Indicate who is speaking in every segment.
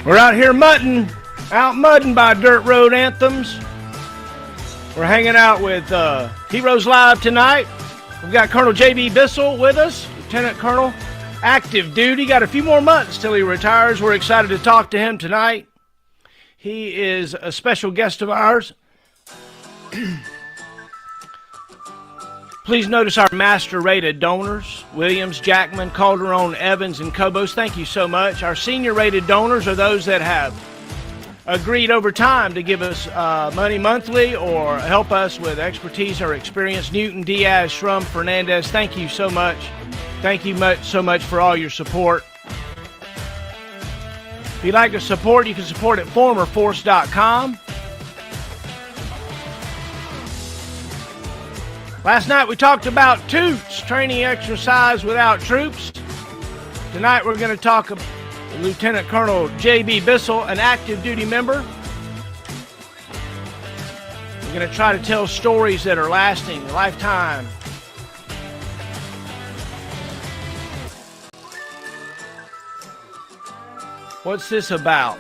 Speaker 1: We're out here mudding by dirt road anthems. We're hanging out with Heroes Live tonight. We've got Colonel J.B. Bissell with us, Lieutenant Colonel, active duty. Got a few more months till he retires. We're excited to talk to him tonight. He is a special guest of ours. Please notice our master-rated donors, Williams, Jackman, Calderon, Evans, and Cobos. Thank you so much. Our senior-rated donors are those that have agreed over time to give us money monthly or help us with expertise or experience. Newton, Diaz, Shrum, Fernandez, thank you so much. Thank you so much for all your support. If you'd like to support, you can support at formerforce.com. Last night we talked about Toots, training exercise without troops. Tonight we're going to talk about Lieutenant Colonel J.B. Bissell, an active duty member. We're going to try to tell stories that are lasting, a lifetime. What's this about?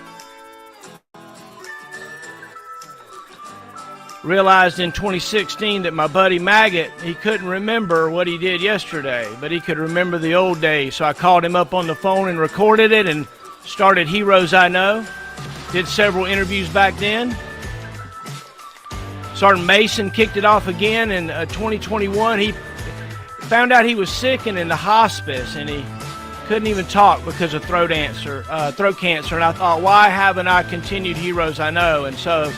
Speaker 1: Realized in 2016 that my buddy Maggot, he couldn't remember what he did yesterday, but he could remember the old days. So I called him up on the phone and recorded it and started Heroes I Know. Did several interviews back then. Sergeant Mason kicked it off again in 2021. He found out he was sick and in the hospice, and he couldn't even talk because of throat cancer. And I thought, why haven't I continued Heroes I Know? And so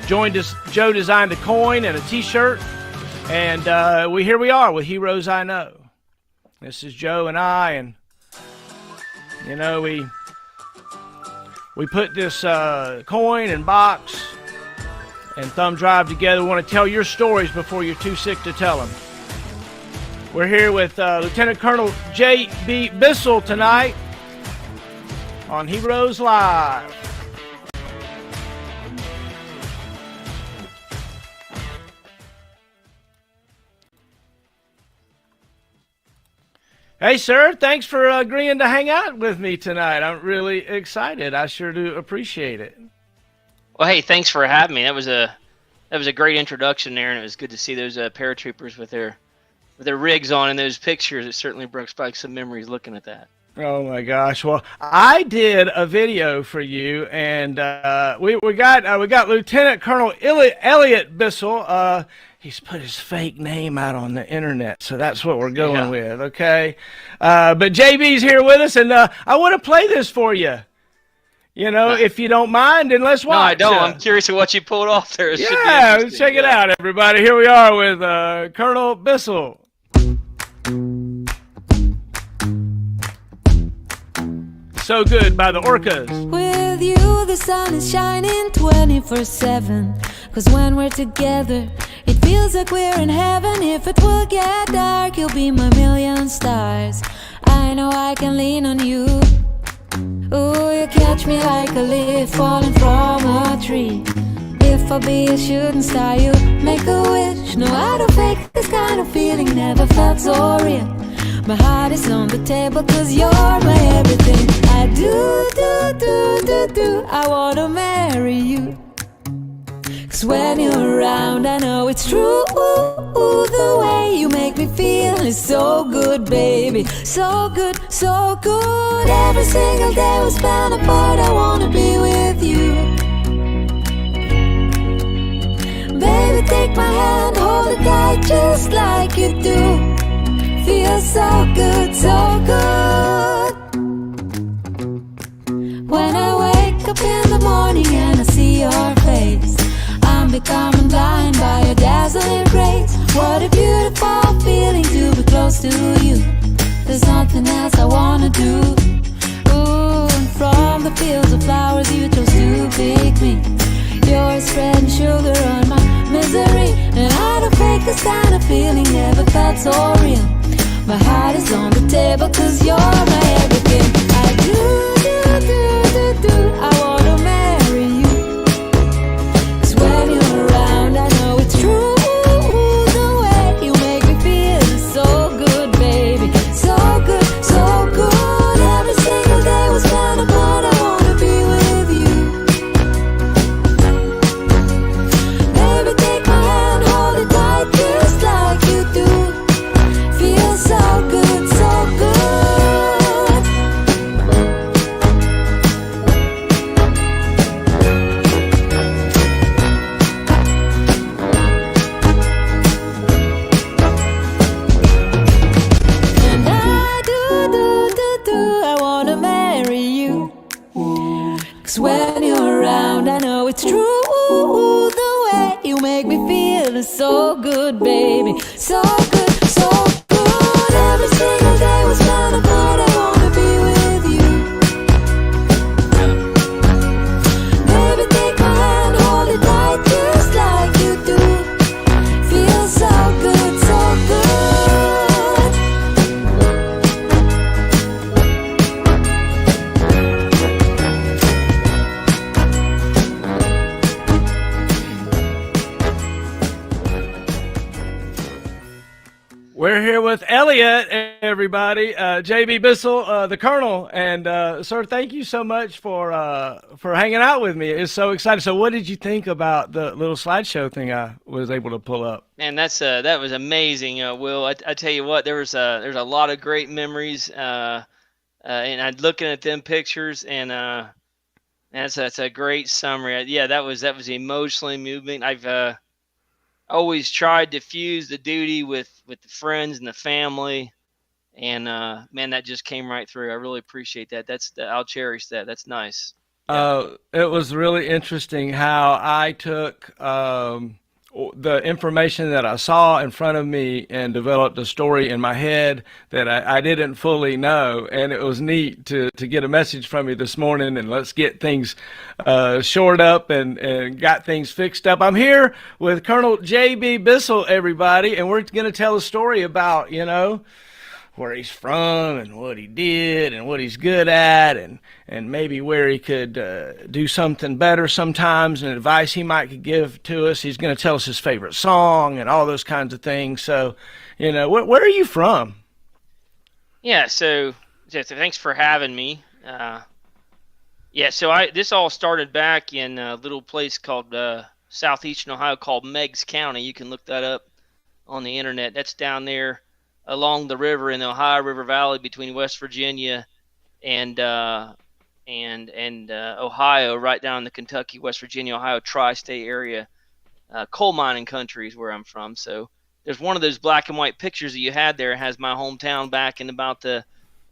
Speaker 1: joined us. Joe designed a coin and a T-shirt, and here we are with Heroes I Know. This is Joe and I, and you know we put this coin and box and thumb drive together. We want to tell your stories before you're too sick to tell them. We're here with Lieutenant Colonel J.B. Bissell tonight on Heroes Live. Hey, sir, thanks for agreeing to hang out with me tonight. I'm really excited. I sure do appreciate it.
Speaker 2: Well, hey, thanks for having me. That was a great introduction there, and it was good to see those paratroopers with their rigs on in those pictures. It certainly brought back some memories looking at that.
Speaker 1: Oh my gosh! Well, I did a video for you, and we got Lieutenant Colonel Elliott Bissell. He's put his fake name out on the internet, so that's what we're going with, okay? But JB's here with us, and I want to play this for you. You know, if you don't mind, and let's watch.
Speaker 2: No, I don't. I'm curious of what you pulled off there. It
Speaker 1: let's check it out, everybody. Here we are with Colonel Bissell. So Good by the Orcas.
Speaker 3: With you, the sun is shining 24/7. 'Cause when we're together, it feels like we're in heaven. If it will get dark, you'll be my million stars. I know I can lean on you. Ooh, you catch me like a leaf falling from a tree. If I be a shooting star, you make a wish. No, I don't fake this kind of feeling, never felt so real. My heart is on the table 'cause you're my everything. I do, I wanna marry you. 'Cause when you're around, I know it's true. The way you make me feel is so good, baby. So good, so good. Every single day we spend apart, I wanna be with you. Baby, take my hand, hold it tight just like you do. Feels so good, so good. When I wake up in the morning and I see your face, I'm becoming blind by your dazzling grace. What a beautiful feeling to be close to you. There's nothing else I wanna do. Ooh, and from the fields of flowers you chose to pick me. You're spreading sugar on my misery, and I don't fake this kind of feeling, never felt so real. My heart is on the table 'cause you're my everything. I do, I wanna marry you. 'Cause when you're around, I know it's true. The way you make me feel is so good, baby. So good, so good. Every single day we spend apart, I wanna be with
Speaker 1: We're here with Elliott, everybody. JB Bissell, the Colonel, and sir, thank you so much for hanging out with me. It's so exciting. So, what did you think about the little slideshow thing I was able to pull up?
Speaker 2: Man, that was amazing, Will. I tell you what, there's a lot of great memories, and I'm looking at them pictures, and that's a great summary. Yeah, that was emotionally moving. I've always tried to fuse the duty with the friends and the family, and man, that just came right through. I really appreciate that. I'll cherish that. That's nice. Yeah.
Speaker 1: It was really interesting how I took the information that I saw in front of me and developed a story in my head that I didn't fully know. And it was neat to get a message from you this morning, and let's get things shored up and got things fixed up. I'm here with Colonel J.B. Bissell, everybody, and we're going to tell a story about, where he's from and what he did and what he's good at, and maybe where he could do something better sometimes, and advice he might could give to us. He's going to tell us his favorite song and all those kinds of things. So, where are you from?
Speaker 2: Yeah. So thanks for having me. Yeah. So this all started back in a little place called southeastern Ohio called Meigs County. You can look that up on the internet. That's down there along the river in the Ohio River Valley between West Virginia and Ohio, right down in the Kentucky, West Virginia, Ohio tri-state area. Coal mining country is where I'm from. So there's one of those black and white pictures that you had there has my hometown back in about the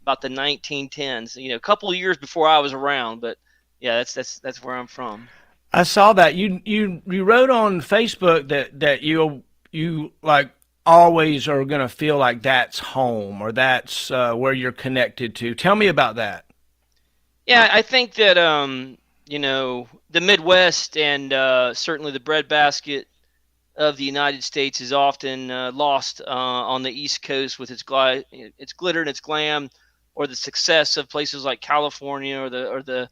Speaker 2: 1910s. A couple of years before I was around, but yeah, that's where I'm from.
Speaker 1: I saw that you wrote on Facebook that you like always are going to feel like that's home, or that's where you're connected to. Tell me about that.
Speaker 2: Yeah, I think that the Midwest and certainly the breadbasket of the United States is often lost on the East Coast with its glitter and its glam, or the success of places like California, or the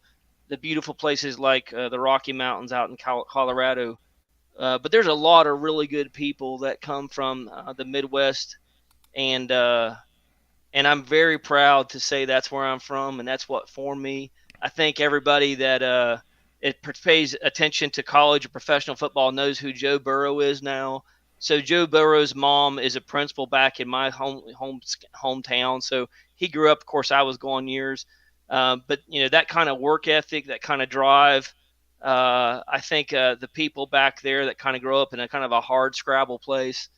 Speaker 2: beautiful places like the Rocky Mountains out in Colorado. But there's a lot of really good people that come from the Midwest, and I'm very proud to say that's where I'm from, and that's what formed me. I think everybody that pays attention to college or professional football knows who Joe Burrow is now. So Joe Burrow's mom is a principal back in my hometown. So he grew up. Of course, I was gone years, but that kind of work ethic, that kind of drive. I think the people back there that kind of grow up in a kind of a hard scrabble place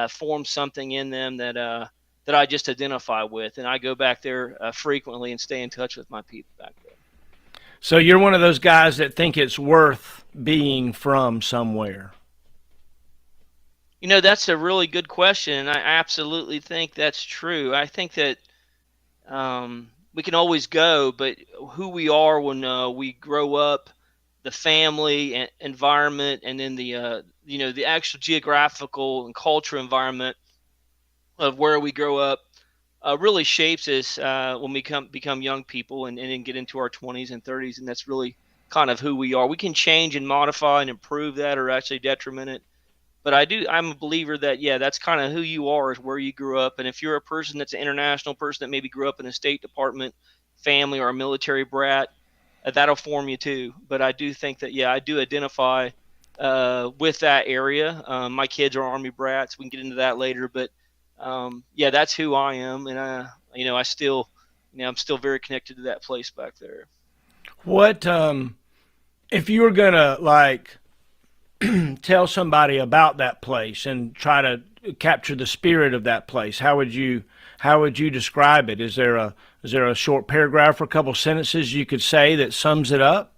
Speaker 2: form something in them that I just identify with, and I go back there frequently and stay in touch with my people back there.
Speaker 1: So you're one of those guys that think it's worth being from somewhere.
Speaker 2: That's a really good question, and I absolutely think that's true. I think that we can always go, but who we are when we grow up, the family and environment, and then the actual geographical and cultural environment of where we grow up really shapes us when we become young people and then get into our 20s and 30s, and that's really kind of who we are. We can change and modify and improve that, or actually detriment it. But I'm a believer that, yeah, that's kind of who you are, is where you grew up. And if you're a person that's an international person that maybe grew up in a State Department family or a military brat, that'll form you too. But I do think that, yeah, I do identify with that area. My kids are Army brats. We can get into that later. But yeah, that's who I am. And I still, I'm still very connected to that place back there.
Speaker 1: What if you were gonna tell somebody about that place and try to capture the spirit of that place? How would you describe it? Is there a short paragraph or a couple sentences you could say that sums it up?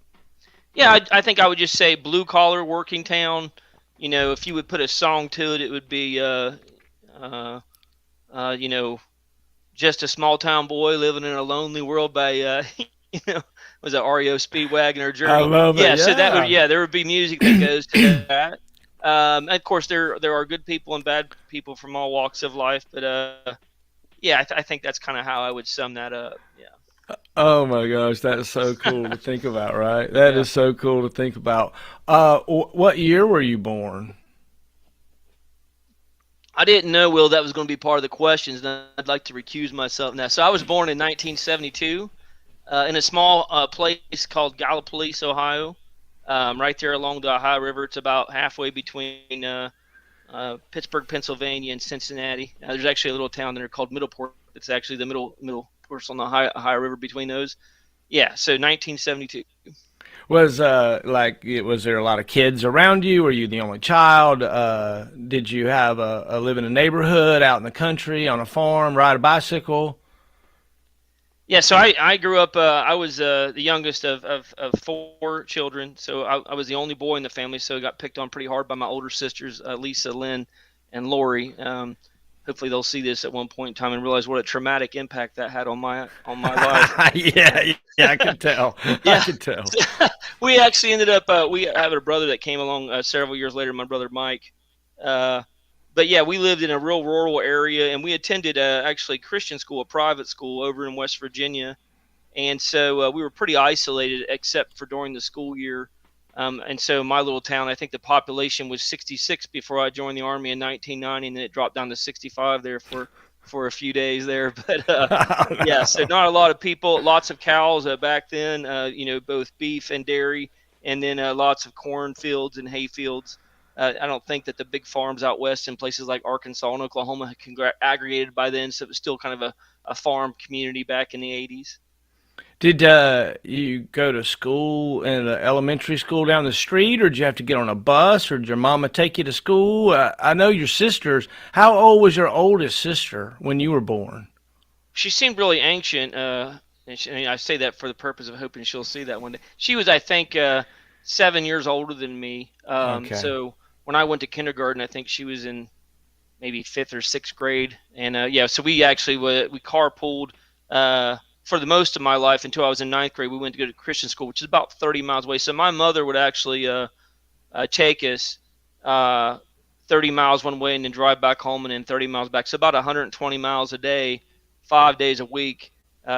Speaker 2: Yeah, I think I would just say blue collar working town. If you would put a song to it, it would be just a small town boy living in a lonely world by was it REO Speedwagon or Journey?
Speaker 1: I love it.
Speaker 2: Yeah, so that would, there would be music that goes to that. And of course, there are good people and bad people from all walks of life, but yeah, I think that's kind of how I would sum that up. Yeah.
Speaker 1: Oh my gosh, that's so cool to think about, right? That is so cool to think about. What year were you born?
Speaker 2: I didn't know, Will, that was going to be part of the questions, and I'd like to recuse myself now. So I was born in 1972 in a small place called Gallipolis, Ohio, right there along the Ohio River. It's about halfway between Pittsburgh, Pennsylvania, and Cincinnati. There's actually a little town there called Middleport. It's actually the middle course on the Ohio River between those. Yeah, so 1972.
Speaker 1: Was was there a lot of kids around you? Were you the only child? Did you have a live in a neighborhood, out in the country, on a farm, ride a bicycle?
Speaker 2: Yeah, so I grew up. I was the youngest of four children, so I was the only boy in the family. So I got picked on pretty hard by my older sisters, Lisa, Lynn, and Lori. Hopefully, they'll see this at one point in time and realize what a traumatic impact that had on my life.
Speaker 1: Yeah, I can tell.
Speaker 2: Yeah.
Speaker 1: I can tell.
Speaker 2: We actually ended up. We have a brother that came along several years later. My brother Mike. But yeah, we lived in a real rural area, and we attended actually Christian school, a private school over in West Virginia. And so we were pretty isolated, except for during the school year. And so my little town, I think the population was 66 before I joined the Army in 1990, and then it dropped down to 65 there for a few days there. But yeah, so not a lot of people, lots of cows back then, both beef and dairy, and then lots of corn fields and hay fields. I don't think that the big farms out west in places like Arkansas and Oklahoma had aggregated by then, so it was still kind of a farm community back in the 80s.
Speaker 1: Did you go to school in an elementary school down the street, or did you have to get on a bus, or did your mama take you to school? I know your sisters. How old was your oldest sister when you were born?
Speaker 2: She seemed really ancient, I say that for the purpose of hoping she'll see that one day. She was, I think, 7 years older than me.
Speaker 1: Okay.
Speaker 2: So when I went to kindergarten, I think she was in maybe fifth or sixth grade. And so we actually we carpooled for the most of my life until I was in ninth grade. We went to go to Christian school, which is about 30 miles away. So my mother would actually take us 30 miles one way and then drive back home and then 30 miles back. So about 120 miles a day, 5 days a week,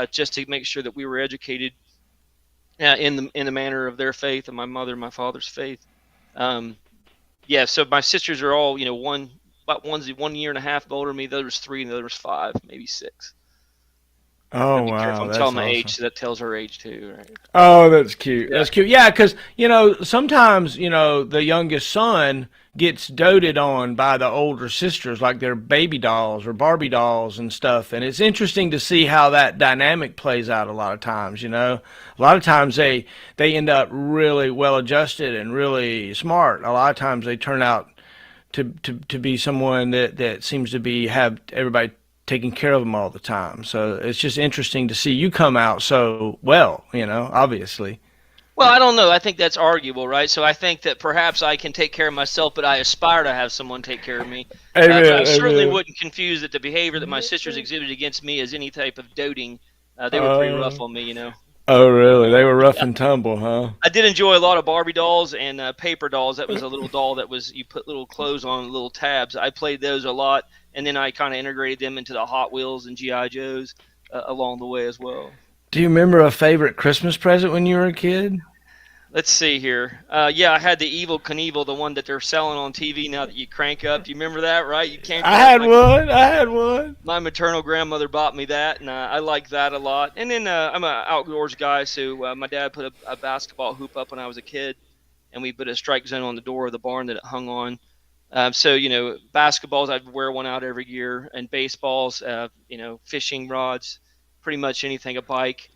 Speaker 2: just to make sure that we were educated in the manner of their faith and my mother and my father's faith. So my sisters are all, one's 1 year and a half older than me. The other's 3 and the other's 5, maybe 6.
Speaker 1: Oh,
Speaker 2: Be
Speaker 1: wow.
Speaker 2: careful. I'm
Speaker 1: That's
Speaker 2: telling my
Speaker 1: awesome.
Speaker 2: age, so that tells her age too, right?
Speaker 1: Oh, that's cute.
Speaker 2: Yeah.
Speaker 1: That's cute. Yeah, because, sometimes, the youngest son gets doted on by the older sisters, like they're baby dolls or Barbie dolls and stuff. And it's interesting to see how that dynamic plays out a lot of times, A lot of times they end up really well adjusted and really smart. A lot of times they turn out to be someone that seems to have everybody taking care of them all the time. So it's just interesting to see you come out so well, obviously.
Speaker 2: Well, I don't know. I think that's arguable, right? So I think that perhaps I can take care of myself, but I aspire to have someone take care of me. I certainly wouldn't confuse that the behavior that my sisters exhibited against me as any type of doting. They were pretty rough on me,
Speaker 1: Oh, really? They were rough and tumble, huh?
Speaker 2: I did enjoy a lot of Barbie dolls and paper dolls. That was a little doll that you put little clothes on, little tabs. I played those a lot, and then I kind of integrated them into the Hot Wheels and G.I. Joes along the way as well.
Speaker 1: Do you remember a favorite Christmas present when you were a kid?
Speaker 2: Let's see here. I had the Evil Knievel, the one that they're selling on TV now that you crank up. You remember that, right? You can't.
Speaker 1: I had one.
Speaker 2: My maternal grandmother bought me that, and I like that a lot. And then I'm an outdoors guy, so my dad put a basketball hoop up when I was a kid, and we put a strike zone on the door of the barn that it hung on. Basketballs, I'd wear one out every year, and baseballs, fishing rods, pretty much anything, a bike.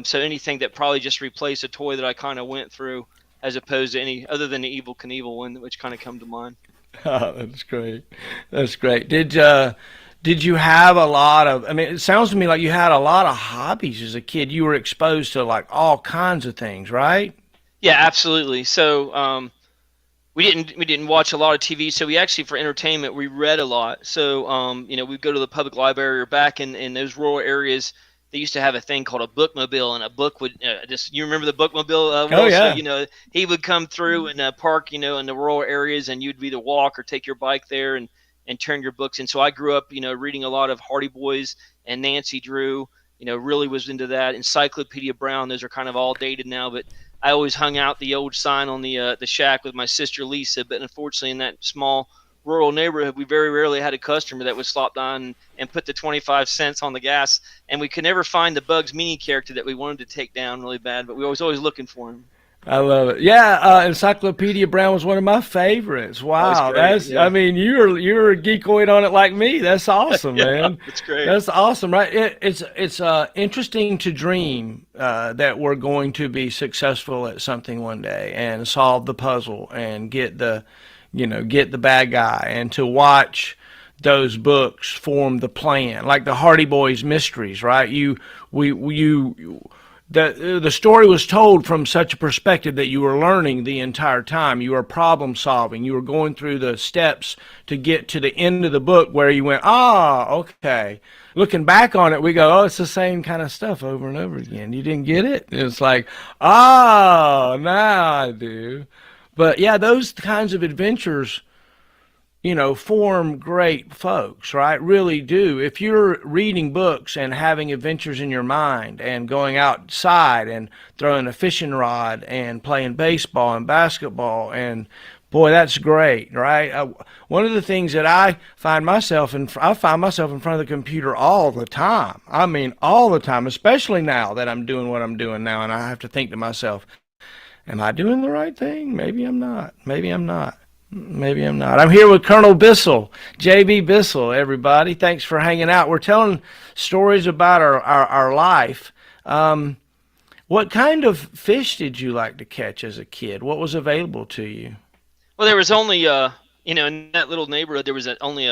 Speaker 2: So anything that probably just replaced a toy that I kind of went through, as opposed to any other than the Evil Knievel one, which kind of come to mind.
Speaker 1: Oh, that's great. That's great. Did you have a lot of? I mean, it sounds to me like you had a lot of hobbies as a kid. You were exposed to like all kinds of things, right?
Speaker 2: Yeah, absolutely. So we didn't watch a lot of TV. So we actually, for entertainment, we read a lot. So we'd go to the public library, or back in those rural areas. They used to have a thing called a bookmobile, and a book would you remember the bookmobile?
Speaker 1: Oh, yeah.
Speaker 2: So, he would come through and park, in the rural areas, and you'd either walk or take your bike there and turn your books in. So I grew up, reading a lot of Hardy Boys and Nancy Drew, really was into that. Encyclopedia Brown, those are kind of all dated now, but I always hung out the old sign on the shack with my sister Lisa. But unfortunately, in that small rural neighborhood, we very rarely had a customer that would stop down and put the 25 cents on the gas, and we could never find the Bugs Meany character that we wanted to take down really bad, but we was always looking for him.
Speaker 1: I love it. Yeah, Encyclopedia Brown was one of my favorites.
Speaker 2: That was
Speaker 1: Wow,
Speaker 2: great.
Speaker 1: that's I
Speaker 2: Yeah.
Speaker 1: mean you're a geekoid on it like me. That's awesome,
Speaker 2: Yeah,
Speaker 1: man.
Speaker 2: that's great.
Speaker 1: That's awesome, right? It's interesting to dream that we're going to be successful at something one day and solve the puzzle and get the bad guy, and to watch those books form the plan, like the Hardy Boys mysteries, right? The story was told from such a perspective that you were learning the entire time. You were problem solving. You were going through the steps to get to the end of the book where you went, okay. Looking back on it, we go, it's the same kind of stuff over and over again. You didn't get it? It's like, now I do. But yeah, those kinds of adventures, form great folks, right? Really do. If you're reading books and having adventures in your mind and going outside and throwing a fishing rod and playing baseball and basketball, and boy, that's great, right? One of the things that I find myself in front of the computer all the time. I mean, all the time, especially now that I'm doing what I'm doing now, and I have to think to myself, am I doing the right thing? Maybe I'm not. Maybe I'm not. Maybe I'm not. I'm here with Colonel Bissell, J.B. Bissell, everybody. Thanks for hanging out. We're telling stories about our life. What kind of fish did you like to catch as a kid? What was available to you?
Speaker 2: Well, there was only, in that little neighborhood, there was only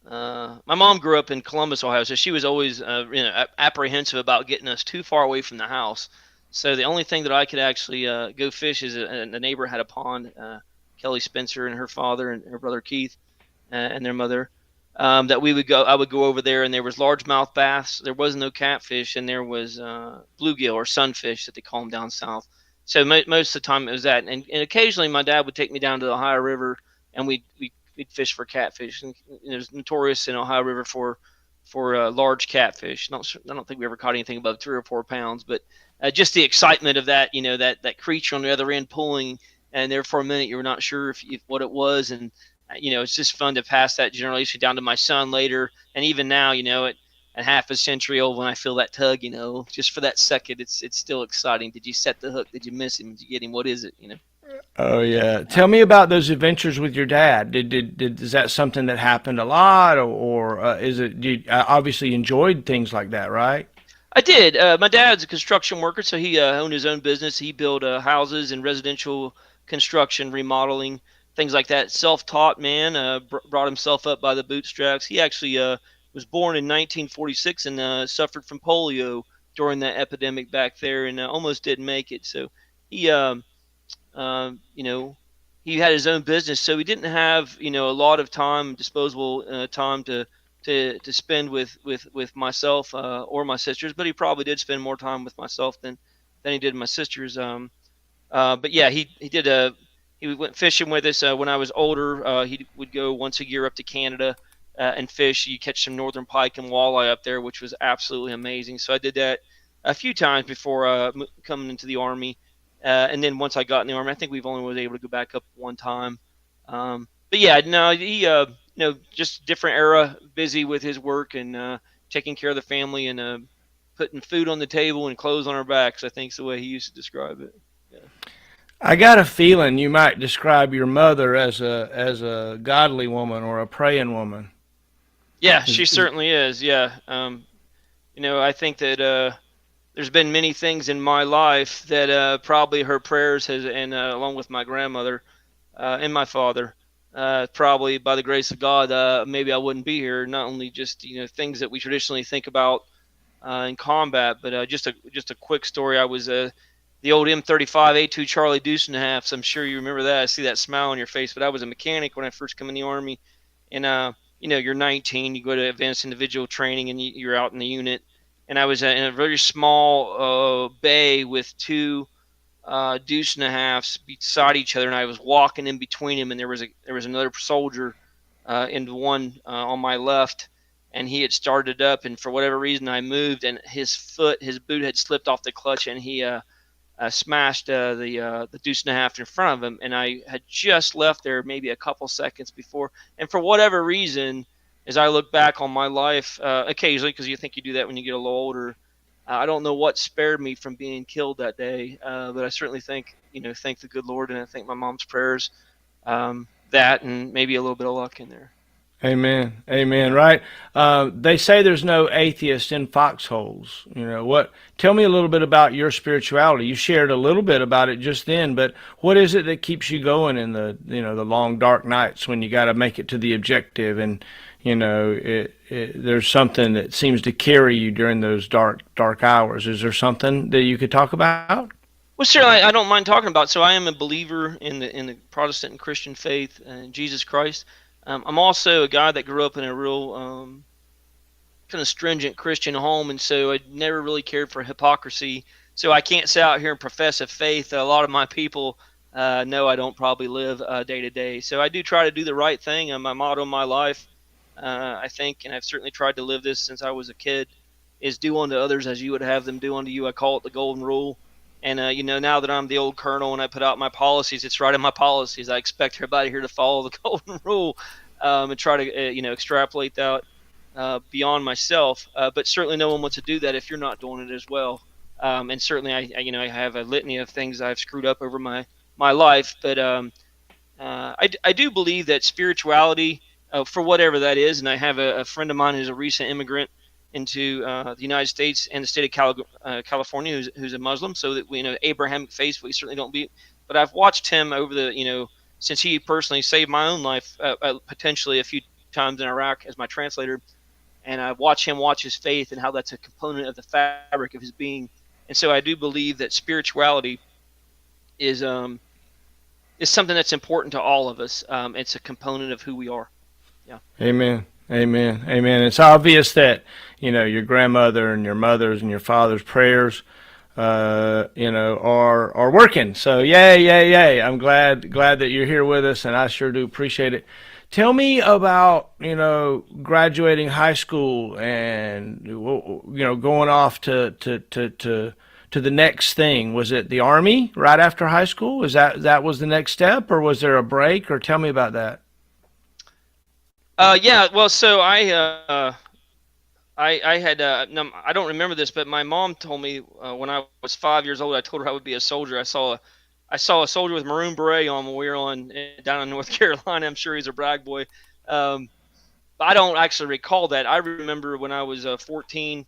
Speaker 2: my mom grew up in Columbus, Ohio, so she was always, apprehensive about getting us too far away from the house. So the only thing that I could actually go fish is a neighbor had a pond. Kelly Spencer and her father and her brother Keith and their mother, that we would go. I would go over there, and there was largemouth bass. There was no catfish, and there was bluegill or sunfish that they call them down south. So most of the time it was that, and occasionally my dad would take me down to the Ohio River, and we'd fish for catfish. And it was notorious in Ohio River for large catfish. I don't think we ever caught anything above 3 or 4 pounds, but just the excitement of that, that creature on the other end pulling, and there for a minute you were not sure if what it was, and it's just fun to pass that generation down to my son later, and even now, at half a century old, when I feel that tug, just for that second, it's still exciting. Did you set the hook? Did you miss him? Did you get him? What is it?
Speaker 1: Oh yeah. Tell me about those adventures with your dad. Is that something that happened a lot, or is it? You obviously enjoyed things like that, right?
Speaker 2: I did. My dad's a construction worker, so he owned his own business. He built houses and residential construction, remodeling, things like that. Self-taught man, brought himself up by the bootstraps. He actually was born in 1946 and suffered from polio during that epidemic back there, and almost didn't make it. So he, he had his own business, so he didn't have a lot of time, disposable time to spend with myself or my sisters. But he probably did spend more time with myself than he did my sisters. But yeah, he went fishing with us when I was older. He would go once a year up to Canada and fish. You catch some northern pike and walleye up there, which was absolutely amazing. So I did that a few times before coming into the Army. And then once I got in the Army, I think we've only was able to go back up one time. But yeah, no, he just different era, busy with his work and taking care of the family and putting food on the table and clothes on our backs. I think is the way he used to describe it. Yeah.
Speaker 1: I got a feeling you might describe your mother as a godly woman or a praying woman.
Speaker 2: Yeah, she certainly is. Yeah. I think that there's been many things in my life that probably her prayers has, and along with my grandmother and my father, probably by the grace of God, maybe I wouldn't be here. Not only just things that we traditionally think about in combat, but just a quick story. I was the old M35 A2 Charlie Deuce and a half. So I'm sure you remember that. I see that smile on your face. But I was a mechanic when I first come in the Army, and you're 19, you go to advanced individual training, and you're out in the unit. And I was in a very small bay with two deuce and a halves beside each other, and I was walking in between them, and there was another soldier in the one on my left, and he had started up, and for whatever reason I moved, and his boot had slipped off the clutch, and he smashed the deuce and a half in front of him, and I had just left there maybe a couple seconds before. And for whatever reason, as I look back on my life, occasionally, because you think you do that when you get a little older, I don't know what spared me from being killed that day, but I certainly thank the good Lord, and I thank my mom's prayers, that, and maybe a little bit of luck in there.
Speaker 1: Amen. Amen. Right. They say there's no atheist in foxholes. What? Tell me a little bit about your spirituality. You shared a little bit about it just then, but what is it that keeps you going in the long dark nights when you got to make it to the objective, and there's something that seems to carry you during those dark hours. Is there something that you could talk about?
Speaker 2: Well, certainly, I don't mind talking about. So I am a believer in the Protestant and Christian faith, in Jesus Christ. I'm also a guy that grew up in a real kind of stringent Christian home, and so I never really cared for hypocrisy. So I can't sit out here and profess a faith that a lot of my people know I don't probably live day to day. So I do try to do the right thing. My motto in my life, I think, and I've certainly tried to live this since I was a kid, is do unto others as you would have them do unto you. I call it the golden rule. And, now that I'm the old colonel and I put out my policies, it's right in my policies. I expect everybody here to follow the golden rule, and try to, extrapolate that beyond myself. But certainly no one wants to do that if you're not doing it as well. And certainly I have a litany of things I've screwed up over my life. But I do believe that spirituality, for whatever that is, and I have a friend of mine who's a recent immigrant into the United States and the state of California, who's a Muslim, so that we Abrahamic faith we certainly don't be. But I've watched him over the since he personally saved my own life potentially a few times in Iraq as my translator, and I watch him watch his faith and how that's a component of the fabric of his being. And so I do believe that spirituality is something that's important to all of us. It's a component of who we are. Yeah.
Speaker 1: Amen. Amen. Amen. It's obvious that, your grandmother and your mother's and your father's prayers, are working. So yay, yay, yay. I'm glad that you're here with us, and I sure do appreciate it. Tell me about, graduating high school and, going off to the next thing. Was it the Army right after high school? That was the next step, or was there a break? Or tell me about that.
Speaker 2: Yeah, well, so I had I don't remember this, but my mom told me when I was 5 years old, I told her I would be a soldier. I saw a soldier with maroon beret on when we were down in North Carolina. I'm sure he's a brag boy. But I don't actually recall that. I remember when I was 14,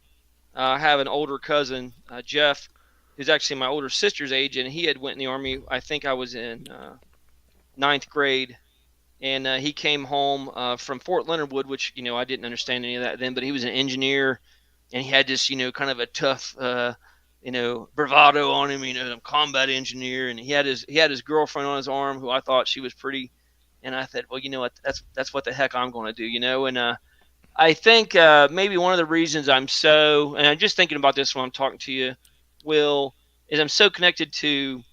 Speaker 2: I have an older cousin, Jeff, who's actually my older sister's age, and he had went in the Army. I think I was in ninth grade. And he came home from Fort Leonard Wood, which, I didn't understand any of that then, but he was an engineer, and he had this, kind of a tough, bravado on him, a combat engineer, and he had his girlfriend on his arm, who I thought she was pretty, and I thought, well, what, that's what the heck I'm going to do, and I think maybe one of the reasons and I'm just thinking about this when I'm talking to you, Will, is I'm so connected to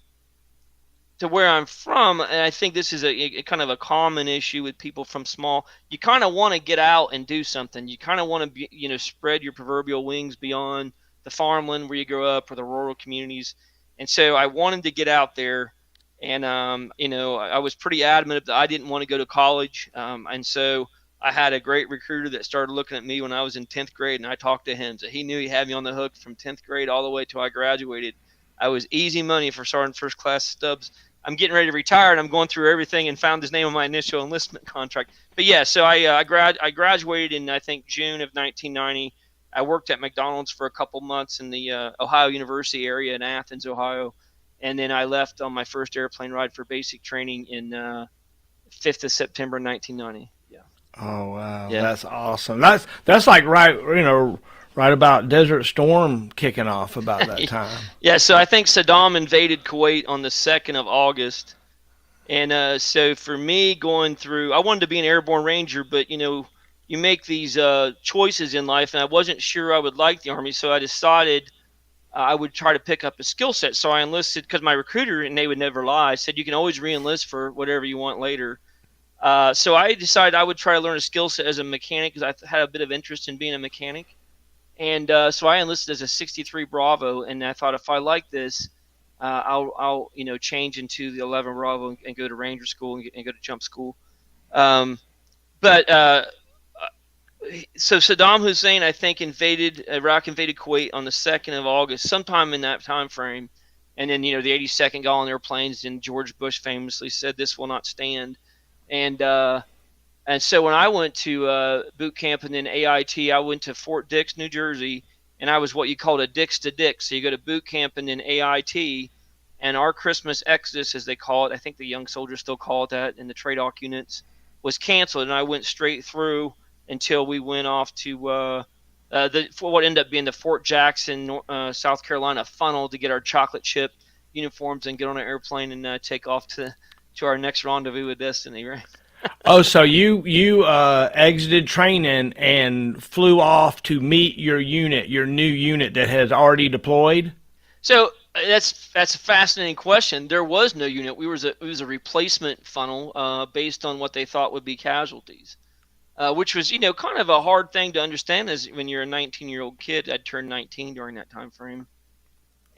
Speaker 2: where I'm from, and I think this is a kind of a common issue with people from small. You kind of want to get out and do something. You kind of want to spread your proverbial wings beyond the farmland where you grow up or the rural communities. And so I wanted to get out there, and I was pretty adamant that I didn't want to go to college, and so I had a great recruiter that started looking at me when I was in 10th grade, and I talked to him. So he knew he had me on the hook from 10th grade all the way till I graduated. I was easy money for Sergeant First Class Stubbs. I'm getting ready to retire, and I'm going through everything and found his name on my initial enlistment contract. But yeah, so I graduated in, I think, June of 1990. I worked at McDonald's for a couple months in the Ohio University area in Athens, Ohio. And then I left on my first airplane ride for basic training in 5th of September 1990. Yeah.
Speaker 1: Oh, wow.
Speaker 2: Yeah.
Speaker 1: That's awesome. That's like right about Desert Storm kicking off about that time.
Speaker 2: Yeah, so I think Saddam invaded Kuwait on the 2nd of August. And so for me going through, I wanted to be an airborne ranger, but, you make these choices in life, and I wasn't sure I would like the Army, so I decided I would try to pick up a skill set. So I enlisted, because my recruiter, and they would never lie, said you can always re-enlist for whatever you want later. So I decided I would try to learn a skill set as a mechanic, because I had a bit of interest in being a mechanic. And so I enlisted as a 63 Bravo, and I thought if I like this, I'll change into the 11 Bravo and go to Ranger School and go to jump school. Um, but So Saddam Hussein, I think, Iraq invaded Kuwait on the 2nd of August, sometime in that time frame. And then, the 82nd got on airplanes, and George Bush famously said, "This will not stand." And so when I went to boot camp and then AIT, I went to Fort Dix, New Jersey, and I was what you called a Dix to Dix. So you go to boot camp and then AIT, and our Christmas exodus, as they call it, I think the young soldiers still call it that in the TRADOC units, was canceled, and I went straight through until we went off to for what ended up being the Fort Jackson, South Carolina funnel to get our chocolate chip uniforms and get on an airplane and take off to our next rendezvous with destiny, right?
Speaker 1: Oh, so you exited training and flew off to meet your unit, your new unit that has already deployed?
Speaker 2: So that's a fascinating question. There was no unit. It was a replacement funnel based on what they thought would be casualties. Which was, kind of a hard thing to understand as when you're a 19-year-old kid. I'd turned 19 during that time frame.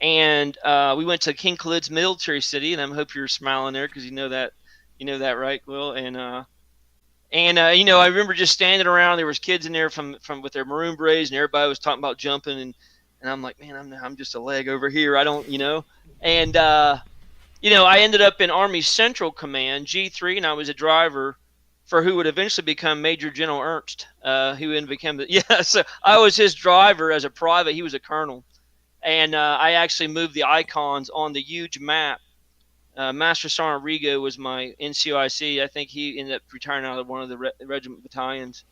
Speaker 2: And we went to King Khalid's military city, and I hope you're smiling there because you know that, right, Will? And I remember just standing around. There was kids in there from with their maroon berets, and everybody was talking about jumping, and I'm like, man, I'm just a leg over here. I don't, and I ended up in Army Central Command G3, and I was a driver for who would eventually become Major General Ernst, who then became so I was his driver as a private. He was a colonel, and I actually moved the icons on the huge map. Master Sergeant Rigo was my NCOIC. I think he ended up retiring out of one of the regiment battalions.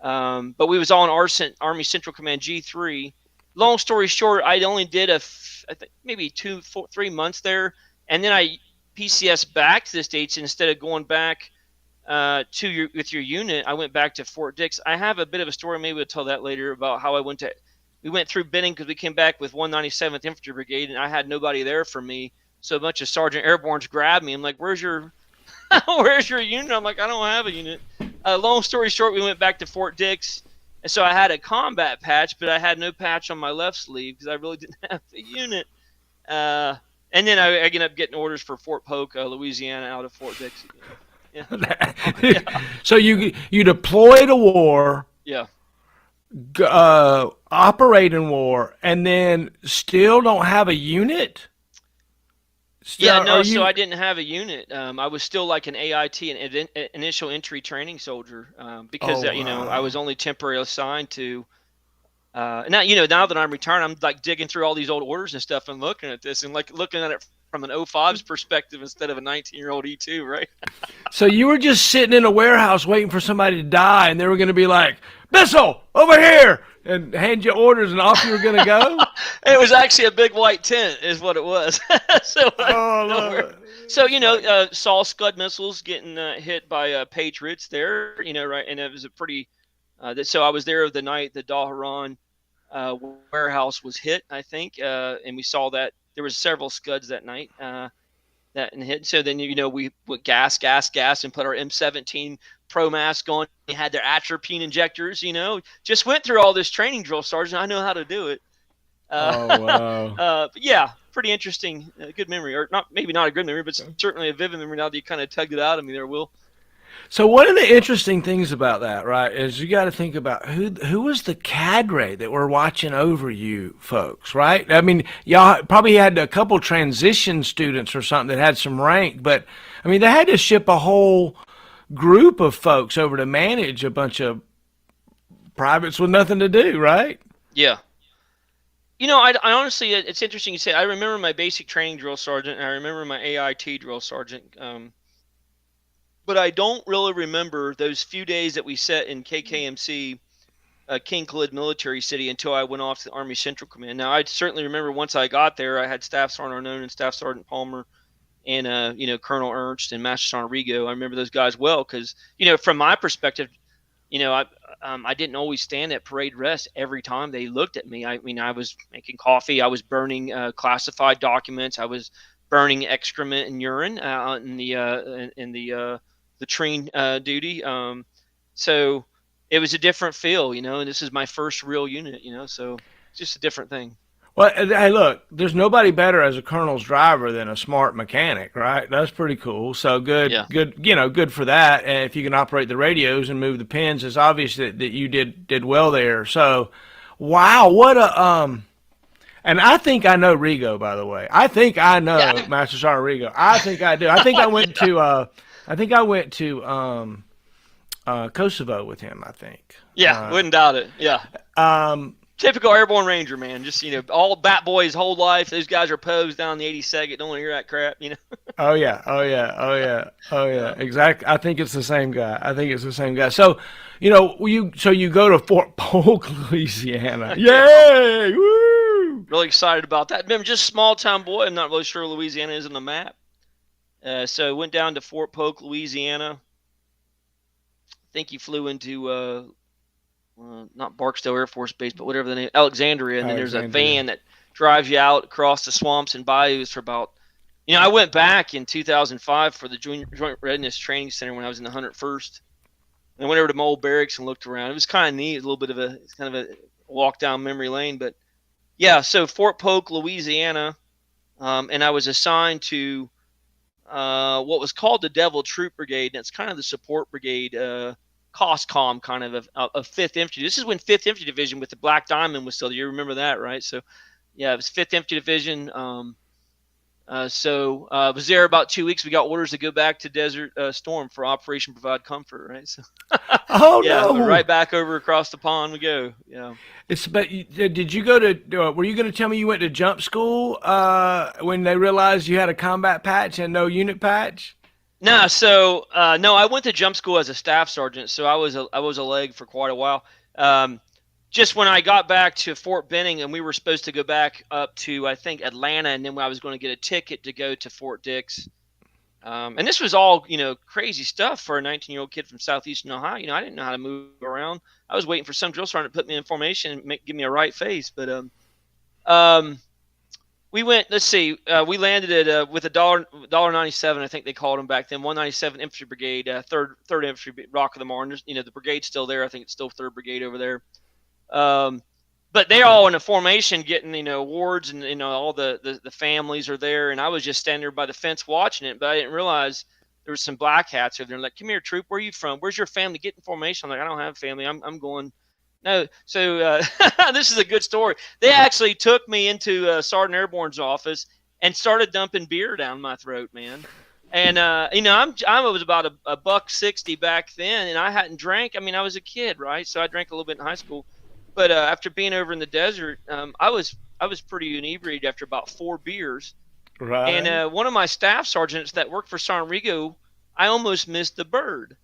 Speaker 2: But we was all in Army Central Command G3. Long story short, I only did maybe 3 months there, and then I PCS back to the States. Instead of going back with your unit, I went back to Fort Dix. I have a bit of a story. Maybe we'll tell that later about how we went through Benning because we came back with 197th Infantry Brigade, and I had nobody there for me. So a bunch of Sergeant Airbornes grabbed me. I'm like, where's your unit? I'm like, I don't have a unit. Long story short, we went back to Fort Dix. And so I had a combat patch, but I had no patch on my left sleeve because I really didn't have a unit. And then I ended up getting orders for Fort Polk, Louisiana, out of Fort Dix again. Yeah.
Speaker 1: So you deploy to war,
Speaker 2: Yeah.
Speaker 1: Operate in war, and then still don't have a unit?
Speaker 2: So I didn't have a unit. I was still like an AIT, an initial entry training soldier, because I was only temporarily assigned to. Now that I'm retired, I'm like digging through all these old orders and stuff and looking at this and like looking at it from an 05's perspective instead of a 19-year-old E2, right?
Speaker 1: So you were just sitting in a warehouse waiting for somebody to die, and they were going to be like, Bissell, over here, and hand you orders, and off you were going to go?
Speaker 2: It was actually a big white tent is what it was. So saw Scud missiles getting hit by Patriots there, right? And it was a pretty so I was there the night the Daharan warehouse was hit, I think, and we saw that there was several Scuds that night that hit. So then we put gas and put our M17 Pro mask on. They had their atropine injectors. Just went through all this training, drill sergeant. I know how to do it. But yeah, pretty interesting. Good memory, or maybe not a good memory, but certainly a vivid memory. Now that you kind of tugged it out of me there, Will.
Speaker 1: So one of the interesting things about that, right, is you got to think about who was the cadre that were watching over you folks, right? I mean, y'all probably had a couple transition students or something that had some rank, but I mean, they had to ship a whole group of folks over to manage a bunch of privates with nothing to do, right?
Speaker 2: Yeah. I honestly, it's interesting you say. I remember my basic training drill sergeant, and I remember my AIT drill sergeant. But I don't really remember those few days that we set in KKMC, King Khalid Military City, until I went off to the Army Central Command. Now, I certainly remember once I got there, I had Staff Sergeant Arnone and Staff Sergeant Palmer and, Colonel Ernst and Master Sergeant Rigo. I remember those guys well because, from my perspective, I didn't always stand at parade rest every time they looked at me. I mean, I was making coffee. I was burning classified documents. I was burning excrement and urine in the latrine duty. So it was a different feel, and this is my first real unit, so it's just a different thing.
Speaker 1: Well, hey, look, there's nobody better as a colonel's driver than a smart mechanic, right? That's pretty cool. So
Speaker 2: Yeah.
Speaker 1: good, good for that. And if you can operate the radios and move the pins, it's obvious that you did well there. So, wow, what a and I think I know Rigo, by the way. I think I know
Speaker 2: Yeah.
Speaker 1: Master Sergeant Rigo. I think I do. I think I went to Kosovo with him, I think.
Speaker 2: Yeah, wouldn't doubt it. Yeah.
Speaker 1: Um,
Speaker 2: Typical airborne ranger, man. Just, all bat boys whole life. Those guys are posed down the 82nd. Don't want to hear that crap.
Speaker 1: Oh yeah, oh yeah, oh yeah, oh yeah.
Speaker 2: Yeah.
Speaker 1: Exactly. I think it's the same guy. I think it's the same guy. So, you go to Fort Polk, Louisiana. Yay! Woo!
Speaker 2: Really excited about that. Remember, just small town boy. I'm not really sure Louisiana is on the map. So went down to Fort Polk, Louisiana. I think he flew into not Barksdale Air Force Base, but whatever the name, Alexandria. And then there's a van that drives you out across the swamps and bayous for about. I went back in 2005 for the Joint Readiness Training Center when I was in the 101st. And I went over to my old barracks and looked around. It was kind of neat, it's kind of a walk down memory lane. But yeah, so Fort Polk, Louisiana, and I was assigned to what was called the Devil Troop Brigade, and it's kind of the support brigade, COSCOM kind of 5th Infantry. This is when 5th Infantry Division with the Black Diamond was still there. You remember that, right? So yeah, it was 5th Infantry Division. So I was there about 2 weeks. We got orders to go back to Desert Storm for Operation Provide Comfort, right? So
Speaker 1: Oh
Speaker 2: yeah,
Speaker 1: no!
Speaker 2: right back over across the pond we go. Yeah.
Speaker 1: Did you go to? Were you going to tell me you went to jump school when they realized you had a combat patch and no unit patch?
Speaker 2: No, so no, I went to jump school as a staff sergeant, so I was a leg for quite a while. Just when I got back to Fort Benning, and we were supposed to go back up to, I think, Atlanta, and then I was going to get a ticket to go to Fort Dix. And this was all, crazy stuff for a 19-year-old kid from southeastern Ohio. I didn't know how to move around. I was waiting for some drill sergeant to put me in formation and give me a right face. But we went. Let's see. We landed at with a $1.97. I think they called them back then. 197 Infantry Brigade, third Infantry, Rock of the Marne. The brigade's still there. I think it's still 3rd Brigade over there. But they're all in a formation getting, awards, and, all the families are there. And I was just standing there by the fence watching it, but I didn't realize there was some black hats over there. Like, come here, troop. Where are you from? Where's your family? Get in formation. I'm like, I don't have family. I'm going. No. So this is a good story. They actually took me into Sergeant Airborne's office and started dumping beer down my throat, man. And I was about a $1.60 back then, and I hadn't drank. I mean, I was a kid, right? So I drank a little bit in high school. But after being over in the desert, I was pretty inebriated after about 4 beers.
Speaker 1: Right.
Speaker 2: And one of my staff sergeants that worked for Sergeant Rigo, I almost missed the bird.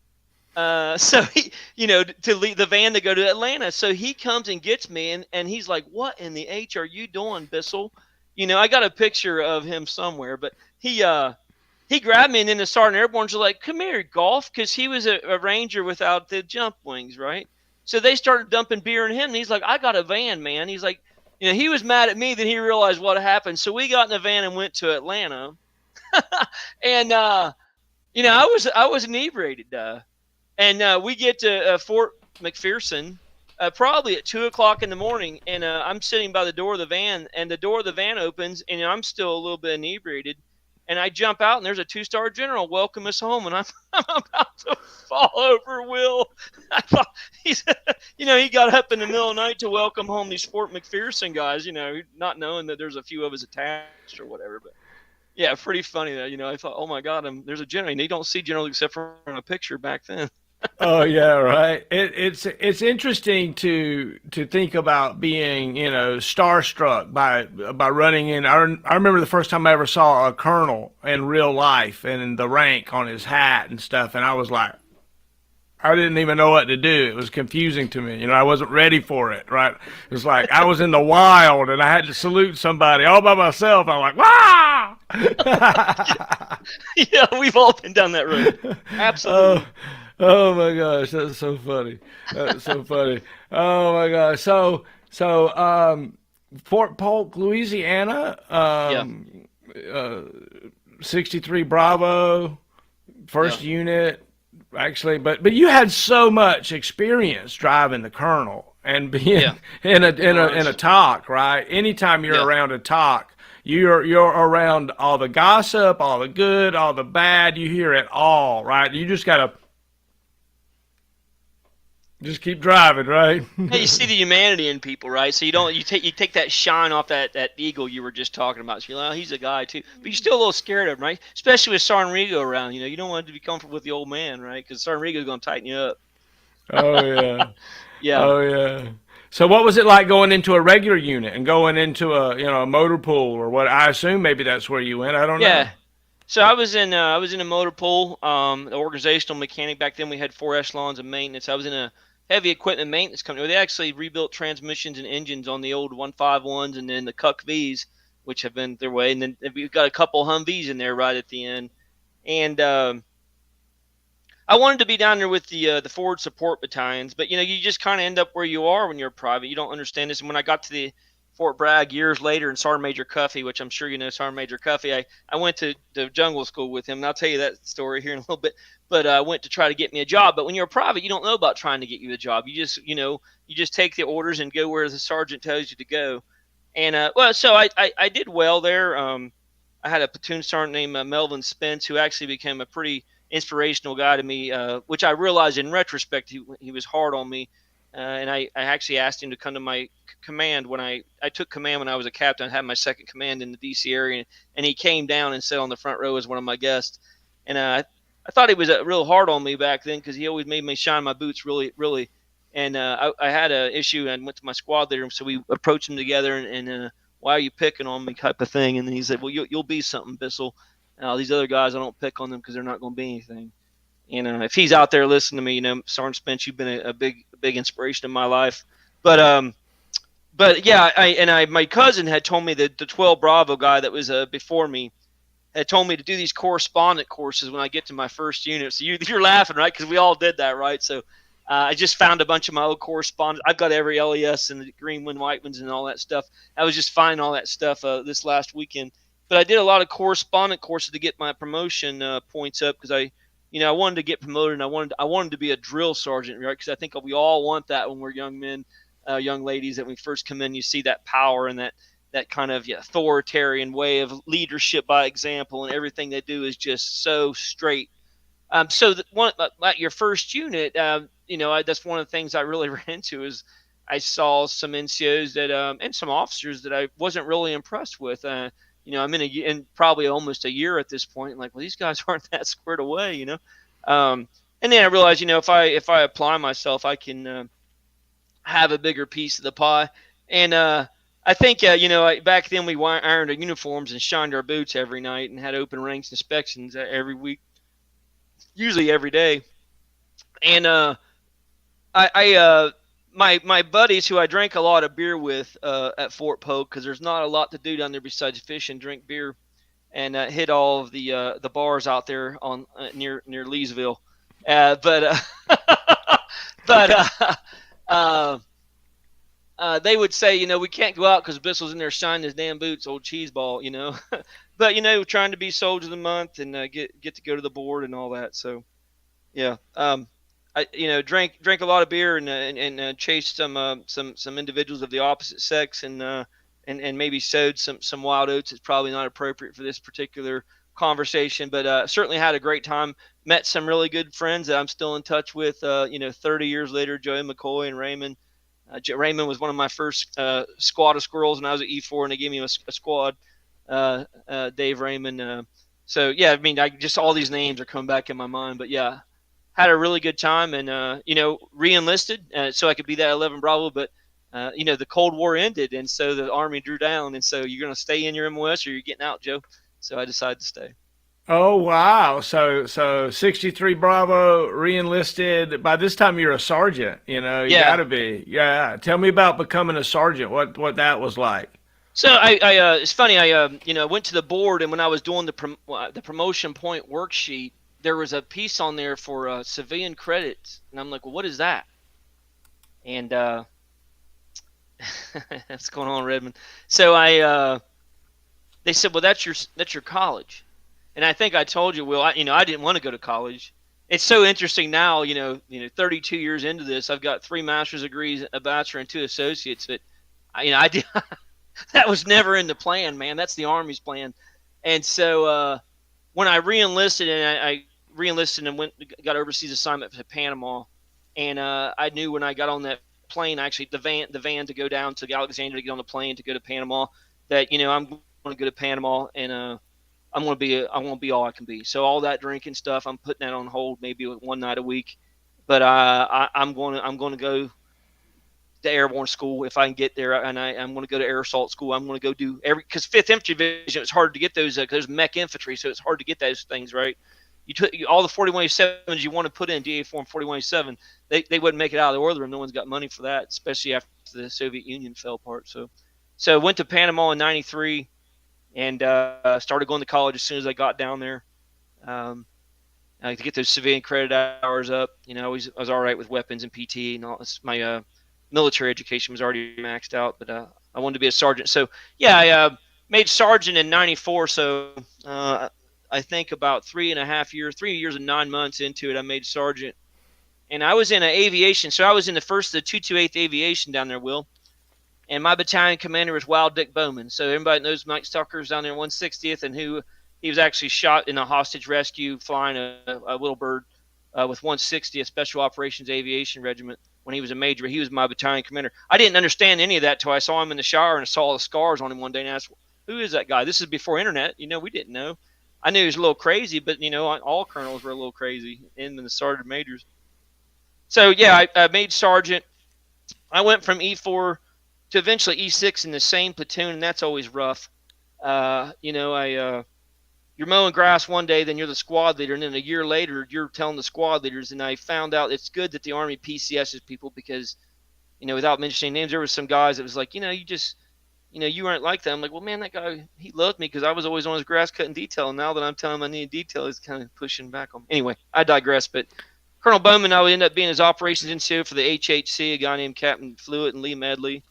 Speaker 2: So he, to leave the van to go to Atlanta. So he comes and gets me, and he's like, "What in the H are you doing, Bissell?" I got a picture of him somewhere, but he grabbed me, and then the Sergeant Airborne's like, "Come here, golf," because he was a ranger without the jump wings, right? So they started dumping beer in him, and he's like, "I got a van, man." He's like, he was mad at me. Then he realized what happened. So we got in the van and went to Atlanta, and I was inebriated, and we get to Fort McPherson probably at 2:00 in the morning, and I'm sitting by the door of the van, and the door of the van opens, and I'm still a little bit inebriated. And I jump out, and there's a 2-star general welcome us home, and I'm about to fall over. Will, I thought he got up in the middle of the night to welcome home these Fort McPherson guys, not knowing that there's a few of us attached or whatever. But yeah, pretty funny that I thought, oh my God, there's a general. And you don't see generals except for in a picture back then.
Speaker 1: Oh yeah, right. It's interesting to think about being starstruck by running in. I remember the first time I ever saw a colonel in real life and the rank on his hat and stuff, and I was like, I didn't even know what to do. It was confusing to me. I wasn't ready for it. Right? It was like I was in the wild and I had to salute somebody all by myself. I'm like, wow.
Speaker 2: Yeah, we've all been down that road. Absolutely.
Speaker 1: Oh my gosh, that's so funny. That's so funny. Oh my gosh. So Fort Polk, Louisiana, 63 Bravo, first unit, actually, but you had so much experience driving the Colonel and being in a talk, right? Anytime you're
Speaker 2: Yeah.
Speaker 1: around a talk, you're around all the gossip, all the good, all the bad. You hear it all, right? You just gotta just keep driving, right?
Speaker 2: Yeah, you see the humanity in people, right? So you take that shine off that eagle you were just talking about. So you're like, oh, he's a guy too, but you're still a little scared of him, right? Especially with Sarnrigo around. You don't want to be comfortable with the old man, right? Because Sarnrigo's going to tighten you up.
Speaker 1: Oh yeah.
Speaker 2: Yeah.
Speaker 1: Oh yeah. So what was it like going into a regular unit and going into a motor pool or what? I assume maybe that's where you went. I don't know.
Speaker 2: Yeah. So I was in a motor pool, the organizational mechanic. Back then we had 4 echelons of maintenance. I was in a heavy equipment maintenance company. They actually rebuilt transmissions and engines on the old 151s and then the Cuck V's, which have been their way. And then we've got a couple Humvees in there right at the end. And I wanted to be down there with the forward support battalions, but you just kind of end up where you are when you're a private. You don't understand this. And when I got to the Fort Bragg years later, and Sergeant Major Cuffey, which I'm sure you know Sergeant Major Cuffey, I went to jungle school with him, and I'll tell you that story here in a little bit. But I went to try to get me a job. But when you're a private, you don't know about trying to get you a job. You just take the orders and go where the sergeant tells you to go. And so I did well there. I had a platoon sergeant named Melvin Spence, who actually became a pretty inspirational guy to me, which I realized in retrospect he was hard on me. And I actually asked him to come to my command when I took command when I was a captain. I had my second command in the D.C. area, and he came down and sat on the front row as one of my guests. And I thought he was real hard on me back then because he always made me shine my boots really, really. And I had an issue and went to my squad leader, so we approached him together and why are you picking on me type of thing. And then he said, well, you'll be something, Bissell. These other guys, I don't pick on them because they're not going to be anything. If he's out there listening to me, Sergeant Spence, you've been a big inspiration in my life. But yeah, my cousin had told me that the 12 Bravo guy that was before me had told me to do these correspondent courses when I get to my first unit. So you're laughing, right? Because we all did that, right? So I just found a bunch of my old correspondence. I've got every LES and the green one, white ones, and all that stuff. I was just finding all that stuff this last weekend. But I did a lot of correspondent courses to get my promotion points up because I wanted to get promoted, and I wanted to be a drill sergeant, right? Because I think we all want that when we're young men, young ladies, that when we first come in, you see that power and that kind of authoritarian way of leadership by example, and everything they do is just so straight. So at your first unit, that's one of the things I really ran into is I saw some NCOs that and some officers that I wasn't really impressed with. I'm in probably almost a year at this point. Like, well, these guys aren't that squared away, and then I realized, if I apply myself, I can have a bigger piece of the pie. And I think, back then we ironed our uniforms and shined our boots every night and had open ranks inspections every week, usually every day. And my buddies who I drank a lot of beer with at Fort Polk, because there's not a lot to do down there besides fish and drink beer, and hit all of the bars out there on near Leesville. But they would say, we can't go out because Bissell's in there shining his damn boots, old cheeseball, But trying to be soldier of the month and get to go to the board and all that. So yeah. I drank a lot of beer and chased some individuals of the opposite sex and maybe sowed some wild oats. It's probably not appropriate for this particular conversation, but certainly had a great time. Met some really good friends that I'm still in touch with. 30 years later, Joey McCoy and Raymond. Raymond was one of my first squad of squirrels, and I was at E4, and they gave me a squad. Dave Raymond. So yeah, I mean, just all these names are coming back in my mind, but yeah. Had a really good time and, re-enlisted so I could be that 11 Bravo. But, the Cold War ended, and so the Army drew down. And so you're going to stay in your MOS or you're getting out, Joe. So I decided to stay.
Speaker 1: Oh, wow. So 63 Bravo, re-enlisted. By this time, you're a sergeant. You got to be. Yeah. Tell me about becoming a sergeant, what that was like.
Speaker 2: So it's funny. I went to the board, and when I was doing the promotion point worksheet, there was a piece on there for civilian credits, and I'm like, well, what is that? And what's going on, Redmond? So they said, well, that's your college. And I think I told you, Will, I didn't want to go to college, it's so interesting now. 32 years into this, I've got 3 master's degrees, a bachelor, and 2 associates. But I did that was never in the plan, man. That's the Army's plan. And so when I reenlisted, and I reenlisted and got overseas assignment to Panama, and I knew when I got on that plane, actually the van to go down to Alexandria to get on the plane to go to Panama, that I'm going to go to Panama, and I want to be all I can be. So all that drinking stuff, I'm putting that on hold, maybe one night a week. But I'm going to go to airborne school if I can get there, and I'm going to go to air assault school. I'm going to go do because 5th Infantry Division, it's hard to get those because mech infantry, so it's hard to get those things right. All the 4187s you want to put in DA form 4187, they wouldn't make it out of the order, and no one's got money for that, especially after the Soviet Union fell apart. So went to Panama in '93, and started going to college as soon as I got down there. To get those civilian credit hours up, I was all right with weapons and PT and all this. My military education was already maxed out, but I wanted to be a sergeant. So yeah, I made sergeant in '94. So I think about 3 years and 9 months into it, I made sergeant. And I was in an aviation. So I was in the 228th Aviation down there, Will. And my battalion commander was Wild Dick Bowman. So everybody knows Mike Stucker's down there in 160th, and he was actually shot in a hostage rescue flying a little bird with 160th Special Operations Aviation Regiment when he was a major. He was my battalion commander. I didn't understand any of that till I saw him in the shower and I saw all the scars on him one day, and I asked, who is that guy? This is before internet. We didn't know. I knew he was a little crazy, but all colonels were a little crazy, and the sergeant majors. So yeah, I made sergeant. I went from E4 to eventually E6 in the same platoon, and that's always rough. You're mowing grass one day, then you're the squad leader, and then a year later, you're telling the squad leaders. And I found out it's good that the Army PCSs people because, without mentioning names, there was some guys that was like, you weren't like that. I'm like, well, man, that guy, he loved me because I was always on his grass cutting detail. And now that I'm telling him I need detail, he's kind of pushing back on me. Anyway, I digress. But Colonel Bowman, I would end up being his operations NCO for the HHC, a guy named Captain Flewitt and Lee Medley.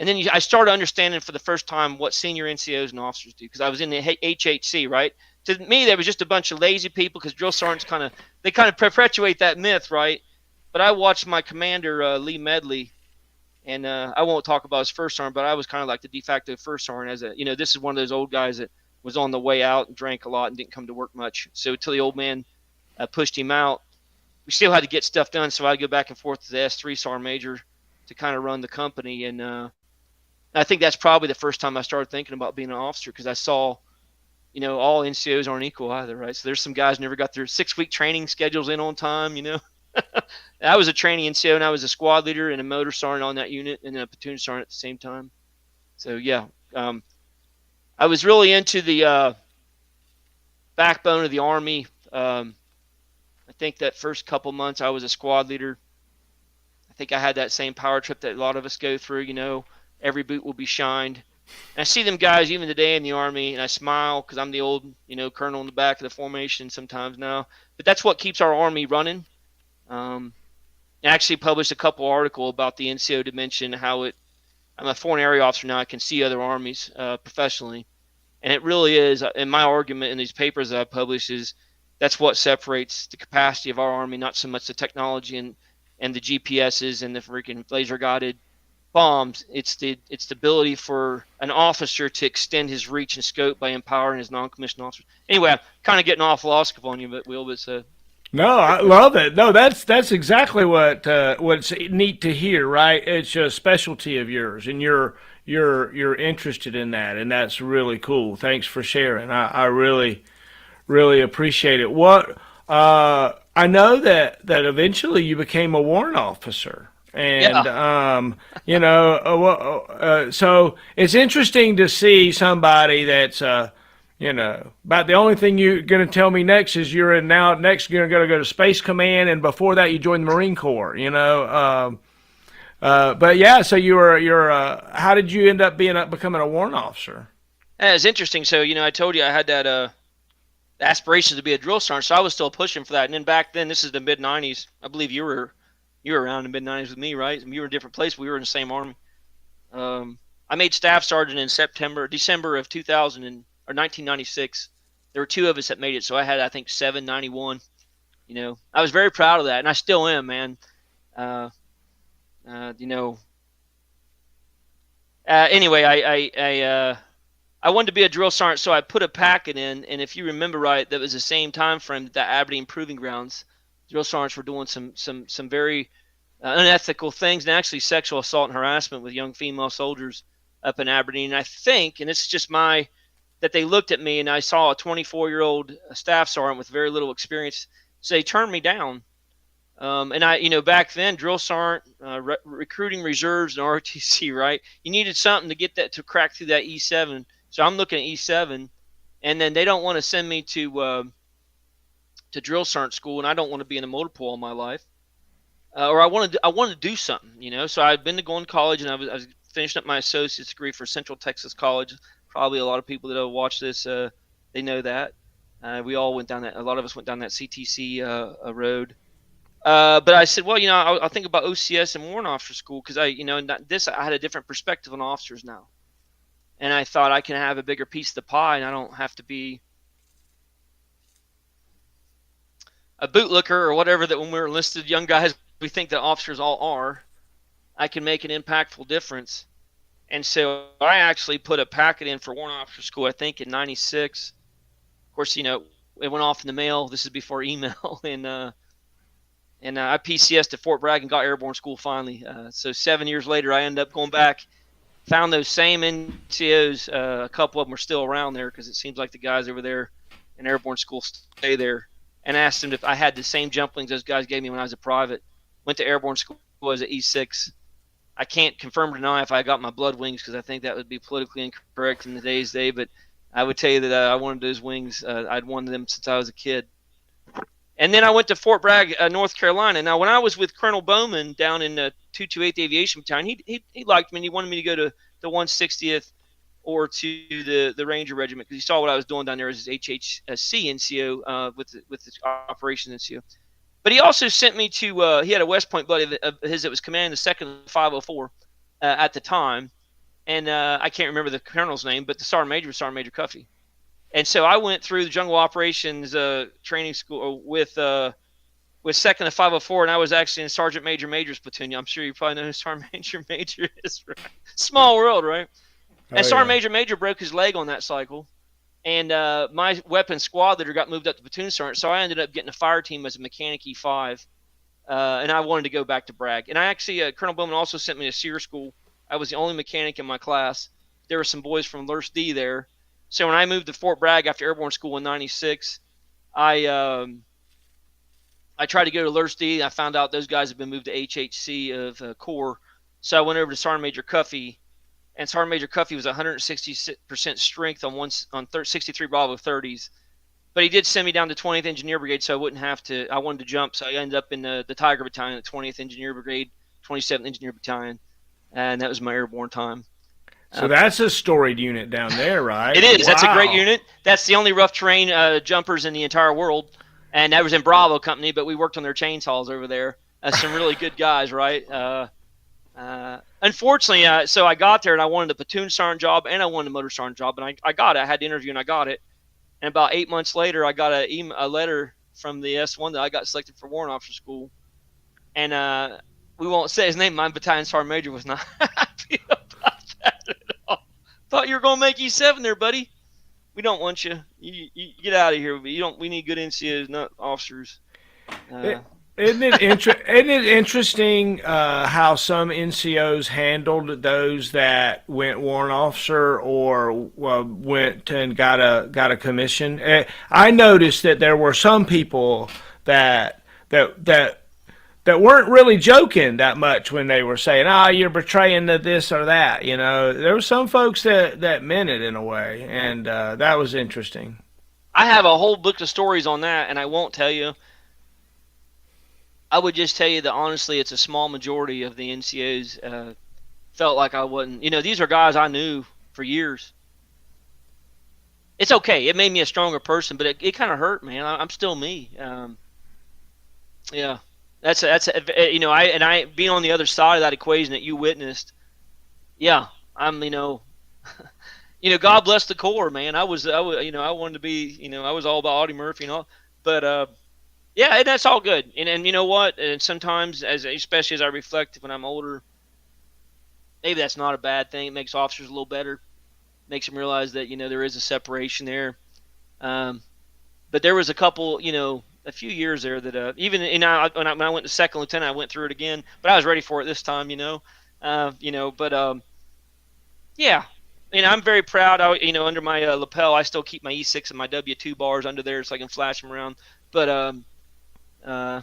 Speaker 2: And then I started understanding for the first time what senior NCOs and officers do, because I was in the HHC, right? To me, there was just a bunch of lazy people because drill sergeants kind of perpetuate that myth, right? But I watched my commander, Lee Medley, and I won't talk about his first sergeant, but I was kind of like the de facto first sergeant. This is one of those old guys that was on the way out and drank a lot and didn't come to work much. So until the old man pushed him out, we still had to get stuff done. So I'd go back and forth to the S3 sergeant major to kind of run the company. And I think that's probably the first time I started thinking about being an officer, because I saw, all NCOs aren't equal either, right? So there's some guys never got their 6-week training schedules in on time, I was a training NCO, and I was a squad leader and a motor sergeant on that unit, and a platoon sergeant at the same time. So yeah, I was really into the backbone of the Army. I think that first couple months I was a squad leader. I think I had that same power trip that a lot of us go through, every boot will be shined. And I see them guys even today in the Army, and I smile because I'm the old, colonel in the back of the formation sometimes now. But that's what keeps our Army running. I actually published a couple articles about the NCO dimension, how I'm a foreign area officer now. I can see other armies professionally. And it really is, and my argument in these papers that I publish is that's what separates the capacity of our Army, not so much the technology and the GPSs and the freaking laser-guided bombs. It's the ability for an officer to extend his reach and scope by empowering his non-commissioned officers. Anyway, I'm kind of getting off philosophical on you, but Will,
Speaker 1: No, I love it. No, that's exactly what's neat to hear, right? It's a specialty of yours, and you're interested in that, and that's really cool. Thanks for sharing. I really appreciate it. I know that eventually you became a warrant officer. And,
Speaker 2: yeah.
Speaker 1: So it's interesting to see somebody that's, about the only thing you're going to tell me next is next you're going to go to Space Command, and before that you joined the Marine Corps, but yeah, so how did you end up becoming a warrant officer?
Speaker 2: It's interesting. So, I told you I had that, aspirations to be a drill sergeant, so I was still pushing for that. And then back then, this is the mid '90s. I believe you were around in the mid '90s with me, right? You were in a different place. We were in the same Army. I made staff sergeant in December of 1996. There were 2 of us that made it, so I had, I think, 791. I was very proud of that, and I still am, man. Uh, you know. Anyway, I wanted to be a drill sergeant, so I put a packet in, and if you remember right, that was the same time frame that Aberdeen Proving Grounds drill sergeants were doing some very unethical things, and actually sexual assault and harassment with young female soldiers up in Aberdeen. And I think, and it's just that they looked at me, and I saw a 24-year-old staff sergeant with very little experience, so they turned me down. And back then, drill sergeant, recruiting reserves, and ROTC, right? You needed something to get that to crack through that E7. So I'm looking at E7, and then they don't want to send me to drill sergeant school, and I don't want to be in a motor pool all my life. Or I wanted to do something, So I'd been to going to college, and I was finishing up my associate's degree for Central Texas College. Probably a lot of people that have watched this, they know that. We all went down that. A lot of us went down that CTC road. But I said, well, I'll think about OCS and warrant officer school because I had a different perspective on officers now, and I thought I can have a bigger piece of the pie, and I don't have to be a bootlicker or whatever that when we're enlisted young guys we think that officers all are. I can make an impactful difference, and so I actually put a packet in for warrant officer school. I think in '96. Of course, it went off in the mail. This is before email, and I PCS'd to Fort Bragg and got airborne school finally. So 7 years later, I ended up going back, found those same NCOs. A couple of them are still around there because it seems like the guys over there in airborne school stay there. And asked them if I had the same jump wings those guys gave me when I was a private. Went to airborne school as an E6. I can't confirm or deny if I got my blood wings because I think that would be politically incorrect in today's day. But I would tell you that I wanted those wings. I'd wanted them since I was a kid. And then I went to Fort Bragg, North Carolina. Now, when I was with Colonel Bowman down in the 228th Aviation Battalion, he liked me, and he wanted me to go to the 160th or to the Ranger Regiment because he saw what I was doing down there as his HHC NCO with the operations NCO. But he also sent me to he had a West Point buddy of his that was commanding the 2nd 504 at the time, and I can't remember the colonel's name, but the sergeant major was Sergeant Major Cuffey. And so I went through the jungle operations training school with 2nd of 504, and I was actually in Sergeant Major's platoon. I'm sure you probably know who Sergeant Major is, right? Small world, right? And Sergeant Major broke his leg on that cycle, and my weapons squad leader got moved up to platoon sergeant, so I ended up getting a fire team as a mechanic E5, and I wanted to go back to Bragg. And I actually, Colonel Bowman also sent me to SEER school. I was the only mechanic in my class. There were some boys from Lurst D there. So when I moved to Fort Bragg after airborne school in '96, I tried to go to Lurst D. I found out those guys had been moved to HHC of Corps. So I went over to Sergeant Major Cuffey, and Sergeant Major Cuffey was 160% strength on 63 Bravo 30s. But he did send me down to 20th Engineer Brigade, so I wouldn't have to. I wanted to jump, so I ended up in the Tiger Battalion, the 20th Engineer Brigade, 27th Engineer Battalion, and that was my airborne time.
Speaker 1: So that's a storied unit down there, right?
Speaker 2: It is.
Speaker 1: Wow.
Speaker 2: That's a great unit. That's the only rough terrain jumpers in the entire world. And that was in Bravo Company, but we worked on their chainsaws over there. Some really good guys, right? Unfortunately, so I got there, and I wanted a platoon sergeant job, and I wanted a motor sergeant job, and I got it. I had the interview, and I got it. And about 8 months later, I got a letter from the S1 that I got selected for warrant officer school. And we won't say his name. My battalion sergeant major was not happy about that at all. Thought you were going to make E7 there, buddy. We don't want you. You get out of here. We need good NCOs, not officers.
Speaker 1: Isn't it interesting how some NCOs handled those that went warrant officer or went and got a commission? I noticed that there were some people that weren't really joking that much when they were saying, you're betraying this or that. There were some folks that meant it in a way, and that was interesting.
Speaker 2: I have a whole book of stories on that, and I won't tell you. I would just tell you that honestly, it's a small majority of the NCOs felt like I wasn't. These are guys I knew for years. It's okay. It made me a stronger person, but it kind of hurt, man. I'm still me. Yeah. That's I being on the other side of that equation that you witnessed. Yeah, I'm God bless the Corps, man. I wanted to be I was all about Audie Murphy and all, but Yeah, and that's all good. And you know what? And sometimes, especially as I reflect when I'm older, maybe that's not a bad thing. It makes officers a little better. Makes them realize that there is a separation there. Um, but there was a couple, a few years there that even when I went to second lieutenant, I went through it again, but I was ready for it this time. But yeah. I'm very proud. Under my lapel, I still keep my E6 and my W2 bars under there so I can flash them around. But uh,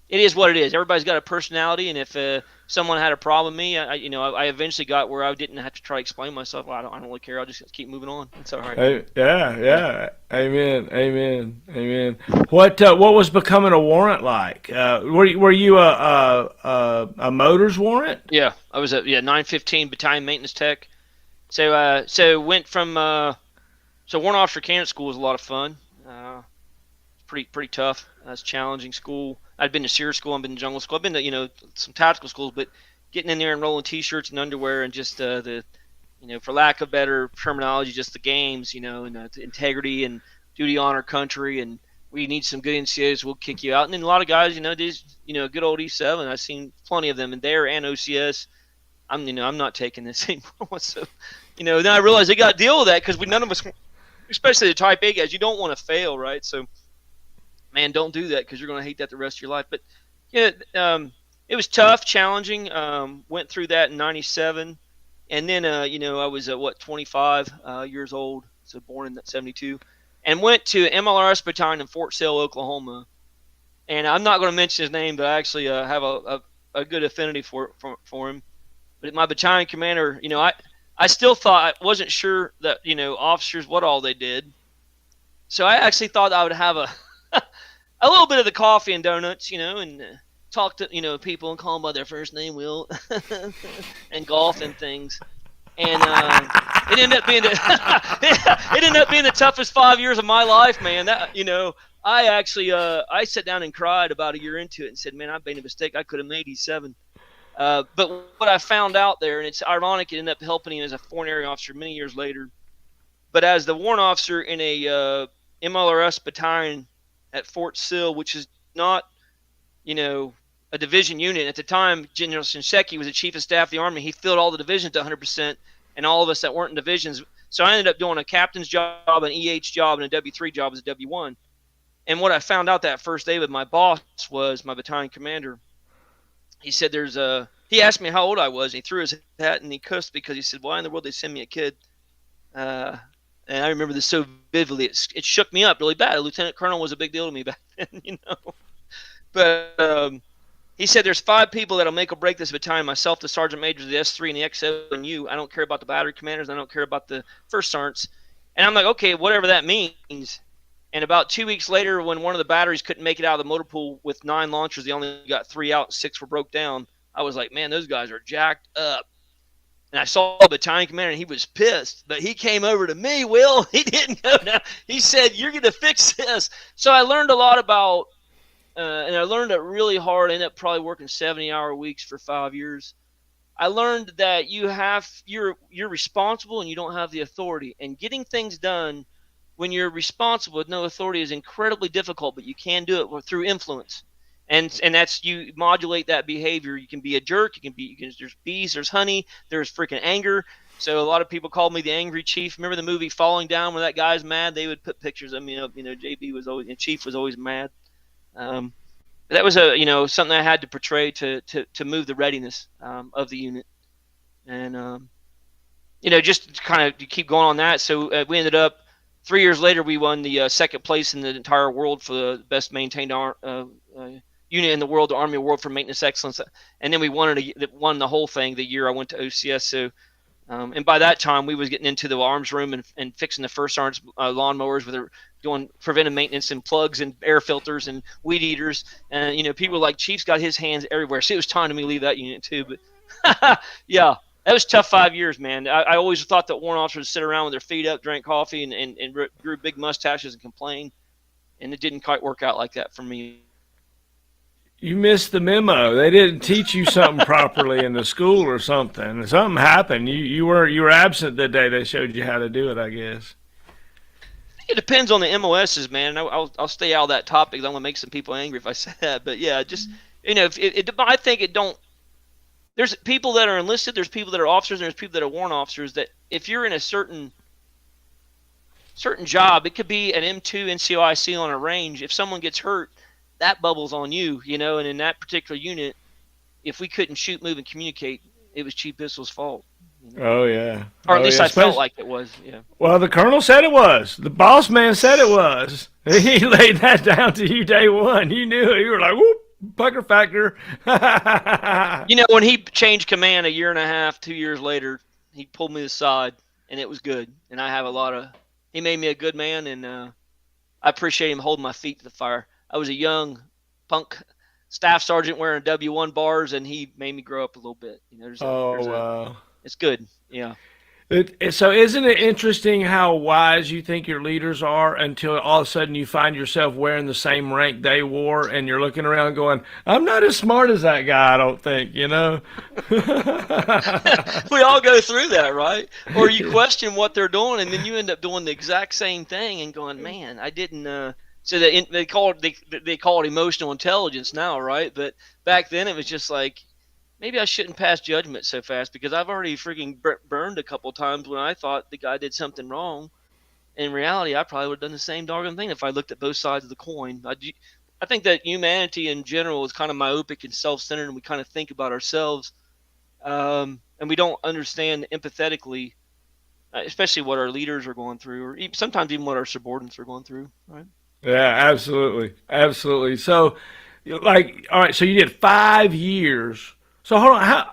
Speaker 2: it is what it is. Everybody's got a personality, and if someone had a problem with me, I eventually got where I didn't have to try to explain myself. Well, I don't really care. I'll just keep moving on. It's all right.
Speaker 1: Yeah. Amen. What was becoming a warrant like? Were you a motors warrant?
Speaker 2: Yeah, I was a 915 battalion maintenance tech. So went from warrant officer candidate school was a lot of fun. Pretty tough. It's challenging school. I'd been to SEER school. I've been to jungle school. I've been to some tactical schools, but getting in there and rolling t-shirts and underwear and just the for lack of better terminology, just the games, and the integrity and duty, honor, country, and we need some good NCOs. We'll kick you out. And then a lot of guys, these good old E7. I've seen plenty of them in there and OCS. I'm not taking this anymore. So then I realized they got to deal with that because none of us, especially the Type A guys, you don't want to fail, right? So. Man, don't do that because you're going to hate that the rest of your life. But it was tough, challenging. Went through that in '97, and then I was 25 years old, so born in '72, and went to MLRS battalion in Fort Sill, Oklahoma. And I'm not going to mention his name, but I actually have a good affinity for him. But my battalion commander, I still thought I wasn't sure that officers what all they did. So I actually thought I would have a little bit of the coffee and donuts, and talk to people and call them by their first name, Will, and golf and things. And it ended up being the toughest 5 years of my life, man. That I actually I sat down and cried about a year into it and said, man, I made a mistake. I could have made E7. But what I found out there, and it's ironic, it ended up helping him as a foreign area officer many years later. But as the warrant officer in a MLRS battalion at Fort Sill, which is not, a division unit. At the time, General Shinseki was the chief of staff of the Army. He filled all the divisions to 100%, and all of us that weren't in divisions. So I ended up doing a captain's job, an EH job, and a W3 job as a W1. And what I found out that first day with my boss was my battalion commander. He said he asked me how old I was. He threw his hat and he cussed because he said, why in the world they send me a kid? And I remember this so vividly. It shook me up really bad. A lieutenant colonel was a big deal to me back then, But he said there's 5 people that'll make or break this battalion. Myself, the sergeant major, the S3, and the X7, and you. I don't care about the battery commanders. I don't care about the first sergeants. And I'm like, okay, whatever that means. And about 2 weeks later, when one of the batteries couldn't make it out of the motor pool with 9 launchers, they only got 3 out and 6 were broke down. I was like, man, those guys are jacked up. And I saw the battalion commander, and he was pissed. But he came over to me, Will. He didn't go down. He said, you're going to fix this. So I learned a lot about, and I learned it really hard. I ended up probably working 70-hour weeks for 5 years. I learned that you're responsible and you don't have the authority. And getting things done when you're responsible with no authority is incredibly difficult, but you can do it through influence. And that's, you modulate that behavior. You can be a jerk. There's bees, there's honey, there's freaking anger. So a lot of people called me the angry chief. Remember the movie Falling Down when that guy's mad? They would put pictures of me up. JB was always, Chief was always mad. But that was something I had to portray to move the readiness of the unit. And just kind of keep going on that. So we ended up 3 years later. We won the second place in the entire world for the best maintained unit in the world, the Army Award for Maintenance Excellence, and then we won the whole thing the year I went to OCS. So, and by that time we was getting into the arms room and fixing the first sergeant's lawnmowers, doing preventive maintenance and plugs and air filters and weed eaters, and people like Chief's got his hands everywhere. So it was time to me leave that unit too. But yeah, that was tough 5 years, man. I always thought that warrant officers would sit around with their feet up, drank coffee, and grew big mustaches and complain, and it didn't quite work out like that for me.
Speaker 1: You missed the memo. They didn't teach you something properly in the school or something. Something happened. You were absent the day they showed you how to do it, I guess.
Speaker 2: It depends on the MOSs, man. I'll stay out of that topic. I'm gonna make some people angry if I say that. But yeah, just I think it don't. There's people that are enlisted. There's people that are officers. And there's people that are warrant officers. That if you're in a certain job, it could be an M2 NCOIC on a range. If someone gets hurt, that bubble's on you, And in that particular unit, if we couldn't shoot, move, and communicate, it was Chief Bissell's fault.
Speaker 1: Oh, yeah.
Speaker 2: Or at least I felt like it was, yeah.
Speaker 1: Well, the colonel said it was. The boss man said it was. He laid that down to you day one. You knew it. You were like, whoop, pucker factor.
Speaker 2: When he changed command a year and a half, 2 years later, he pulled me aside, and it was good. And I have he made me a good man, and I appreciate him holding my feet to the fire. I was a young punk staff sergeant wearing W1 bars, and he made me grow up a little bit.
Speaker 1: Wow.
Speaker 2: It's good, yeah.
Speaker 1: So isn't it interesting how wise you think your leaders are until all of a sudden you find yourself wearing the same rank they wore, and you're looking around going, I'm not as smart as that guy, I don't think, We
Speaker 2: all go through that, right? Or you question what they're doing, and then you end up doing the exact same thing and going, man, I didn't so they call it emotional intelligence now, right? But back then it was just like, maybe I shouldn't pass judgment so fast because I've already freaking burned a couple times when I thought the guy did something wrong. In reality, I probably would have done the same doggone thing if I looked at both sides of the coin. I think that humanity in general is kind of myopic and self-centered, and we kind of think about ourselves, and we don't understand empathetically, especially what our leaders are going through, or sometimes even what our subordinates are going through, right?
Speaker 1: Yeah, absolutely. So, all right, so you did 5 years. So hold on,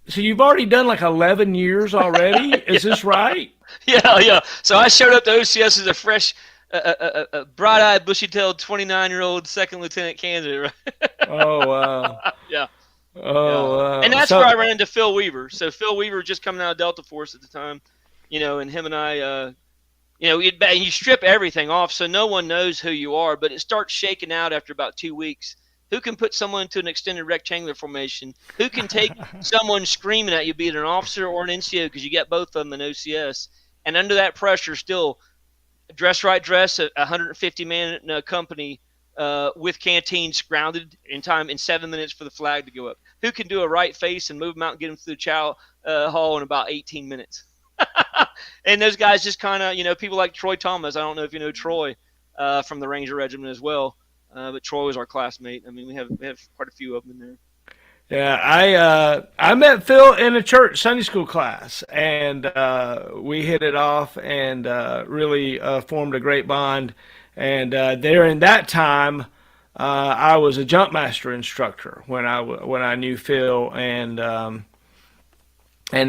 Speaker 1: so you've already done like 11 years already? Is this right?
Speaker 2: Yeah. So I showed up to OCS as a fresh, bright-eyed, bushy-tailed 29-year-old second lieutenant candidate, right?
Speaker 1: Oh, wow.
Speaker 2: Yeah.
Speaker 1: Oh, wow.
Speaker 2: And that's where I ran into Phil Weaver. So Phil Weaver was just coming out of Delta Force at the time, and him and I, you strip everything off so no one knows who you are, but it starts shaking out after about 2 weeks. Who can put someone into an extended rectangular formation? Who can take someone screaming at you, be it an officer or an NCO, because you get both of them in OCS. And under that pressure, still dress, a 150-man company with canteens grounded in time in 7 minutes for the flag to go up. Who can do a right face and move them out and get them through the chow hall in about 18 minutes? And those guys just kind of, people like Troy Thomas. I don't know if you know Troy from the Ranger Regiment as well. But Troy was our classmate. I mean, we have quite a few of them in there.
Speaker 1: Yeah, I met Phil in a church Sunday school class, and we hit it off and really formed a great bond. And during that time, I was a jump master instructor when I knew Phil, and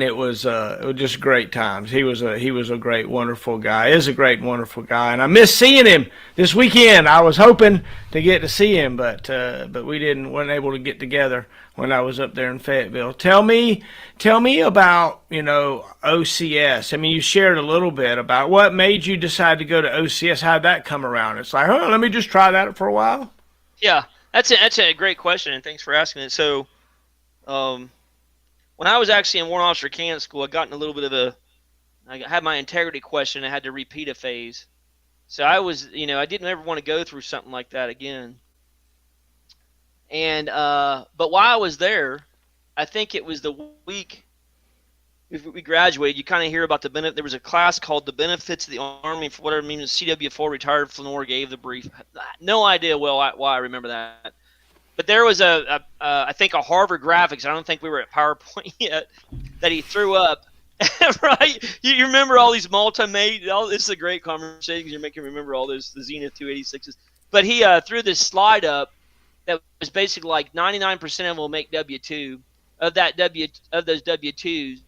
Speaker 1: it was just great times. He was a great, wonderful guy. Is a great, wonderful guy, and I miss seeing him this weekend. I was hoping to get to see him, but we weren't able to get together when I was up there in Fayetteville. Tell me about OCS. I mean, you shared a little bit about what made you decide to go to OCS. How'd that come around? It's like, let me just try that for a while.
Speaker 2: Yeah, that's a great question, and thanks for asking it. So, when I was actually in Warrant Officer Candidate School, I got in a little bit of I had my integrity question. I had to repeat a phase. So I was, I didn't ever want to go through something like that again. And, but while I was there, I think it was the week we graduated, you kind of hear about the benefit. There was a class called the Benefits of the Army, for whatever it means. CW4 retired Flanor gave the brief. No idea why I remember that. But there was I think a Harvard graphics. I don't think we were at PowerPoint yet. That he threw up, right? You remember all these multi-mate? This is a great conversation. You're making me remember all this, the Zenith 286s. But he threw this slide up that was basically like 99% of them will make W2. Of those W2s,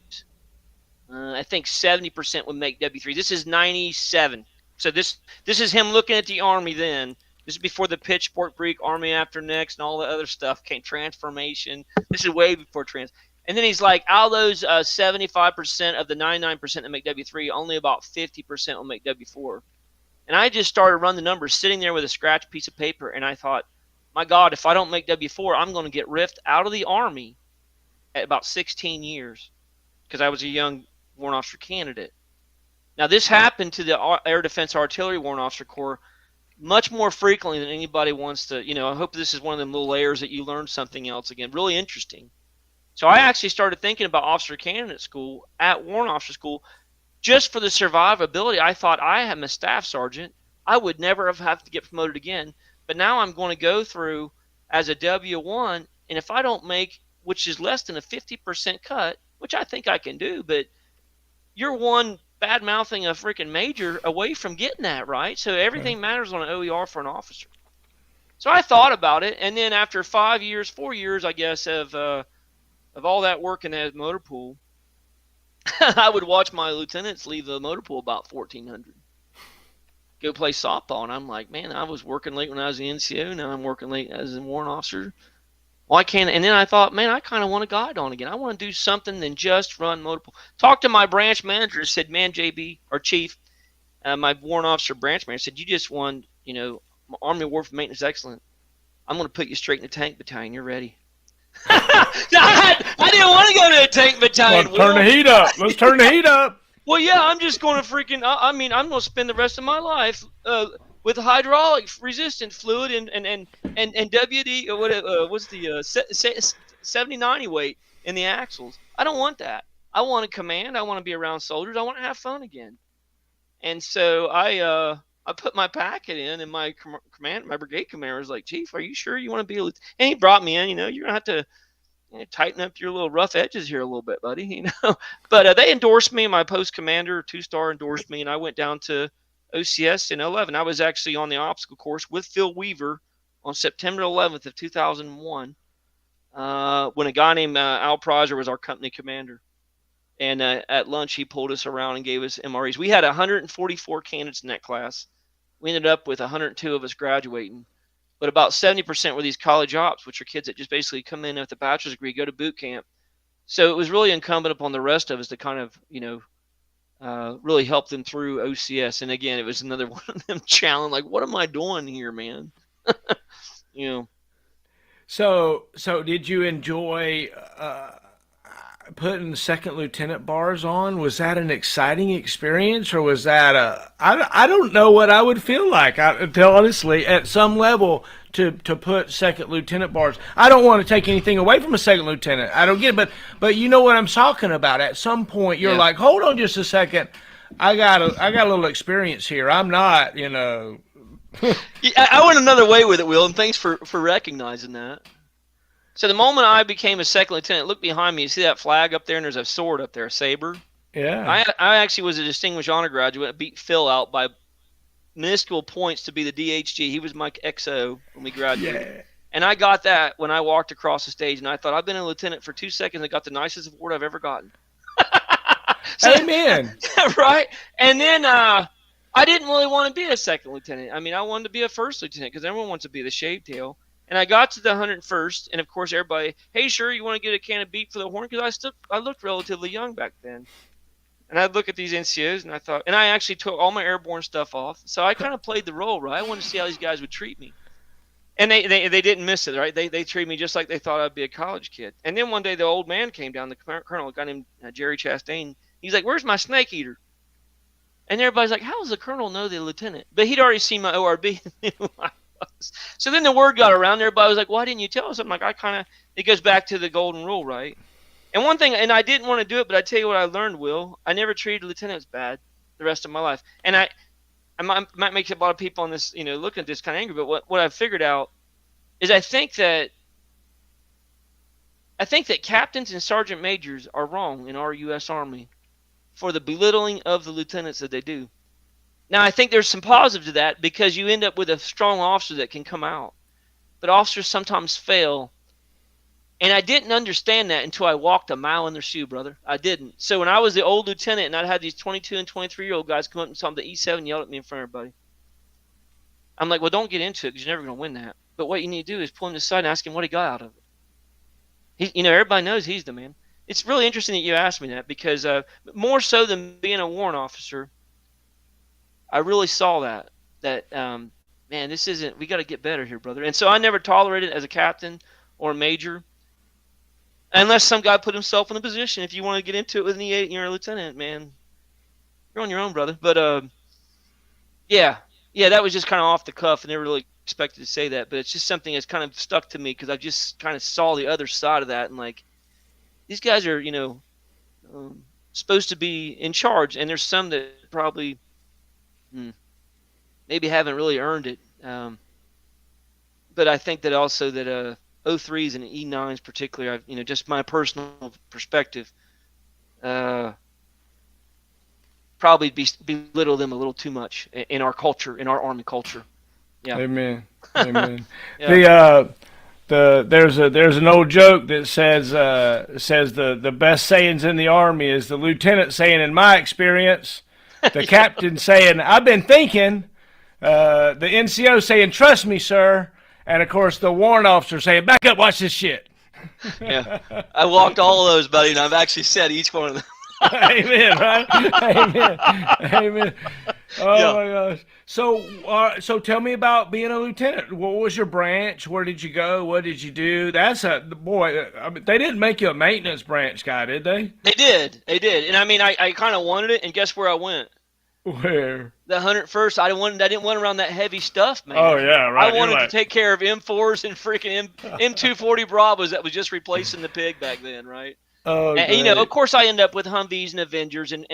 Speaker 2: I think 70% would make W3. This is 97. So this is him looking at the Army then. This is before the Pitchfork Greek Army After Next and all the other stuff came. Transformation. This is way before trans. And then he's like, out of those 75% of the 99% that make W3, only about 50% will make W4. And I just started running the numbers, sitting there with a scratch piece of paper, and I thought, my God, if I don't make W4, I'm going to get riffed out of the Army at about 16 years because I was a young warrant officer candidate. Now, this happened to the Air Defense Artillery Warrant Officer Corps much more frequently than anybody wants to. I hope this is one of them little layers that you learn something else again. Really interesting. So I actually started thinking about officer candidate school at Warrant Officer School just for the survivability. I thought, I am a staff sergeant. I would never have to get promoted again. But now I'm going to go through as a W1, and if I don't make, which is less than a 50% cut, which I think I can do, but you're one bad mouthing a freaking major away from getting that, right? So everything matters on an OER for an officer. So I thought about it, and then after 4 years, I guess, of all that work in that motor pool, I would watch my lieutenants leave the motor pool about 1400, go play softball, and I'm like, man, I was working late when I was in NCO. Now I'm working late as a warrant officer. Why can't? And then I thought, man, I kind of want to guide on again. I want to do something than just run motor pool. Talked to my branch manager and said, man, JB, or chief, my warrant officer branch manager said, you just won, Army Award for Maintenance Excellence. I'm going to put you straight in the tank battalion. You're ready. I didn't want to go to a tank battalion.
Speaker 1: Let's turn the heat up. Let's turn the heat up.
Speaker 2: Well, yeah, I'm just going to freaking. I'm going to spend the rest of my life with hydraulic resistant fluid and WD. What's the 70-90 weight in the axles? I don't want that. I want to command. I want to be around soldiers. I want to have fun again. And so I put my packet in, and my brigade commander was like, Chief, are you sure you want to be a lieutenant? And he brought me in. You're going to have to tighten up your little rough edges here a little bit, buddy. But they endorsed me. My post commander, 2-star, endorsed me, and I went down to OCS in 11. I was actually on the obstacle course with Phil Weaver on September 11th of 2001 when a guy named Al Prizer was our company commander. And at lunch, he pulled us around and gave us MREs. We had 144 candidates in that class. We ended up with 102 of us graduating. But about 70% were these college ops, which are kids that just basically come in with a bachelor's degree, go to boot camp. So it was really incumbent upon the rest of us to kind of, really help them through OCS. And again, it was another one of them challenge. Like, what am I doing here, man?
Speaker 1: So did you enjoy putting second lieutenant bars on? Was that an exciting experience, or was that I don't know what I would feel like, honestly, at some level to put second lieutenant bars. I don't want to take anything away from a second lieutenant. I don't get it, but you know what I'm talking about. At some point, you're like, hold on just a second. I got a little experience here. I'm not,
Speaker 2: I went another way with it, Will, and thanks for recognizing that. So the moment I became a second lieutenant, look behind me. You see that flag up there, and there's a sword up there, a saber?
Speaker 1: Yeah.
Speaker 2: I actually was a distinguished honor graduate. I beat Phil out by minuscule points to be the DHG. He was my XO when we graduated. Yeah. And I got that when I walked across the stage, and I thought, I've been a lieutenant for 2 seconds. I got the nicest award I've ever gotten.
Speaker 1: Amen.
Speaker 2: Right? And then I didn't really want to be a second lieutenant. I mean, I wanted to be a first lieutenant because everyone wants to be the shavetail. And I got to the 101st, and of course everybody, hey, sure, you want to get a can of beef for the horn? Because I looked relatively young back then. And I'd look at these NCOs, and I thought, and I actually took all my airborne stuff off. So I kind of played the role, right? I wanted to see how these guys would treat me. And they didn't miss it, right? They treated me just like they thought I'd be a college kid. And then one day the old man came down, the colonel, a guy named Jerry Chastain. He's like, where's my snake eater? And everybody's like, how does the colonel know the lieutenant? But he'd already seen my ORB and knew who I was. So then the word got around. Everybody was like, why didn't you tell us? I'm like, it goes back to the golden rule, right? And one thing, and I didn't want to do it, but I tell you what I learned, Will. I never treated lieutenants bad the rest of my life. And I might make a lot of people on this, looking at this kind of angry, but what I've figured out is I think that captains and sergeant majors are wrong in our U.S. Army for the belittling of the lieutenants that they do. Now, I think there's some positive to that because you end up with a strong officer that can come out. But officers sometimes fail. And I didn't understand that until I walked a mile in their shoe, brother. I didn't. So when I was the old lieutenant and I'd had these 22 and 23-year-old guys come up and saw the E7 yelled at me in front of everybody. I'm like, well, don't get into it because you're never going to win that. But what you need to do is pull him to the side and ask him what he got out of it. Everybody knows he's the man. It's really interesting that you asked me that because more so than being a warrant officer, I really saw that man, we got to get better here, brother. And so I never tolerated it as a captain or a major unless some guy put himself in a position. If you want to get into it with an E8 and you're a lieutenant, man, You're on your own, brother. But yeah, that was just kind of off the cuff. I never really expected to say that, but it's just something that's kind of stuck to me because I just kind of saw the other side of that, and like these guys are, supposed to be in charge, and there's some that probably maybe haven't really earned it. But I think that also that O3s and E9s particularly, just my personal perspective, probably belittle them a little too much in our culture, in our Army culture. Yeah.
Speaker 1: Amen. Amen.
Speaker 2: Yeah.
Speaker 1: There's an old joke that says the best sayings in the Army is the lieutenant saying, "In my experience," the captain saying, "I've been thinking," the NCO saying, "Trust me, sir," and of course the warrant officer saying, "Back up, watch this shit."
Speaker 2: Yeah, I walked all of those, buddy, and I've actually said each one of them.
Speaker 1: Amen, right? Amen. Amen. Oh
Speaker 2: Yeah.
Speaker 1: my gosh. So tell me about being a lieutenant. What was your branch? Where did you go? What did you do? That's a boy. I mean, they didn't make you a maintenance branch guy, did they?
Speaker 2: They did, and I mean, I kind of wanted it, and guess where I went?
Speaker 1: Where?
Speaker 2: The 101st. I didn't want around that heavy stuff, man.
Speaker 1: Oh yeah, right.
Speaker 2: I wanted to take care of M4s and freaking M240 Bravos that was just replacing the pig back then, right?
Speaker 1: Oh,
Speaker 2: And of course, I end up with Humvees and Avengers, and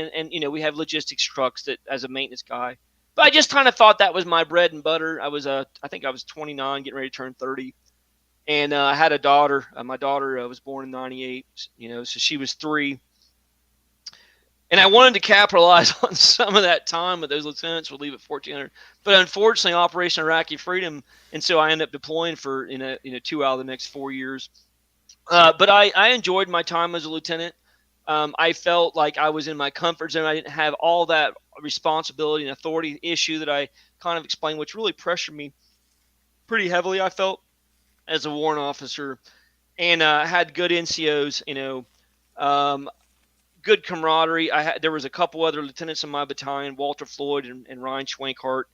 Speaker 2: we have logistics trucks that as a maintenance guy. But I just kind of thought that was my bread and butter. I think I was 29, getting ready to turn 30, and I had a daughter. My daughter was born in '98, so she was 3. And I wanted to capitalize on some of that time with those lieutenants would leave at 1400. But unfortunately, Operation Iraqi Freedom, and so I ended up deploying for 2 out of the next 4 years. But I enjoyed my time as a lieutenant. I felt like I was in my comfort zone. I didn't have all that responsibility and authority issue that I kind of explained, which really pressured me pretty heavily, I felt, as a warrant officer. And I had good NCOs, good camaraderie. There was a couple other lieutenants in my battalion, Walter Floyd and Ryan Schwenkhart,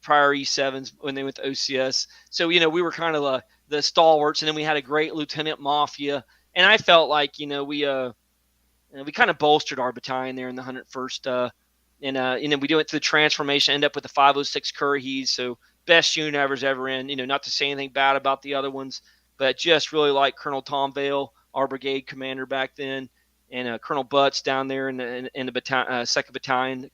Speaker 2: prior E7s when they went to OCS. So, we were kind of the stalwarts, and then we had a great Lieutenant Mafia. And I felt like, we kind of bolstered our battalion there in the 101st. We went through the transformation, ended up with the 506 Currahees. So best unit I was ever in, not to say anything bad about the other ones, but just really like Colonel Tom Vale, our brigade commander back then, and Colonel Butts down there in the battalion, 2nd Battalion,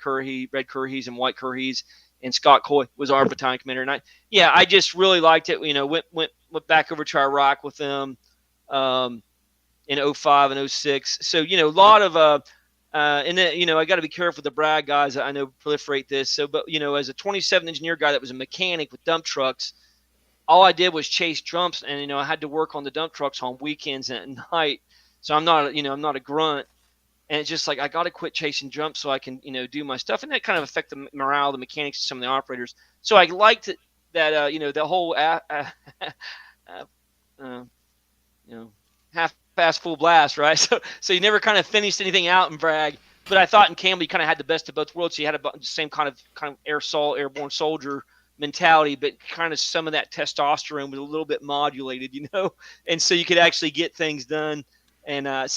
Speaker 2: Red Currahees and White Currahees, and Scott Coy was our battalion commander. And I just really liked it. Went back over to Iraq with them in 05 and 06. So, a lot of and then, I got to be careful with the brag guys. I know proliferate this. So, but, as a 27 engineer guy that was a mechanic with dump trucks, all I did was chase jumps, and, I had to work on the dump trucks on weekends and at night. So I'm not a grunt, and it's just like I got to quit chasing jumps so I can, do my stuff, and that kind of affect the morale of the mechanics and some of the operators. So I liked it that the whole half-fast full blast, right? So you never kind of finished anything out and brag. But I thought in Campbell you kind of had the best of both worlds. So you had the same kind of airborne soldier mentality, but kind of some of that testosterone was a little bit modulated, and so you could actually get things done. And I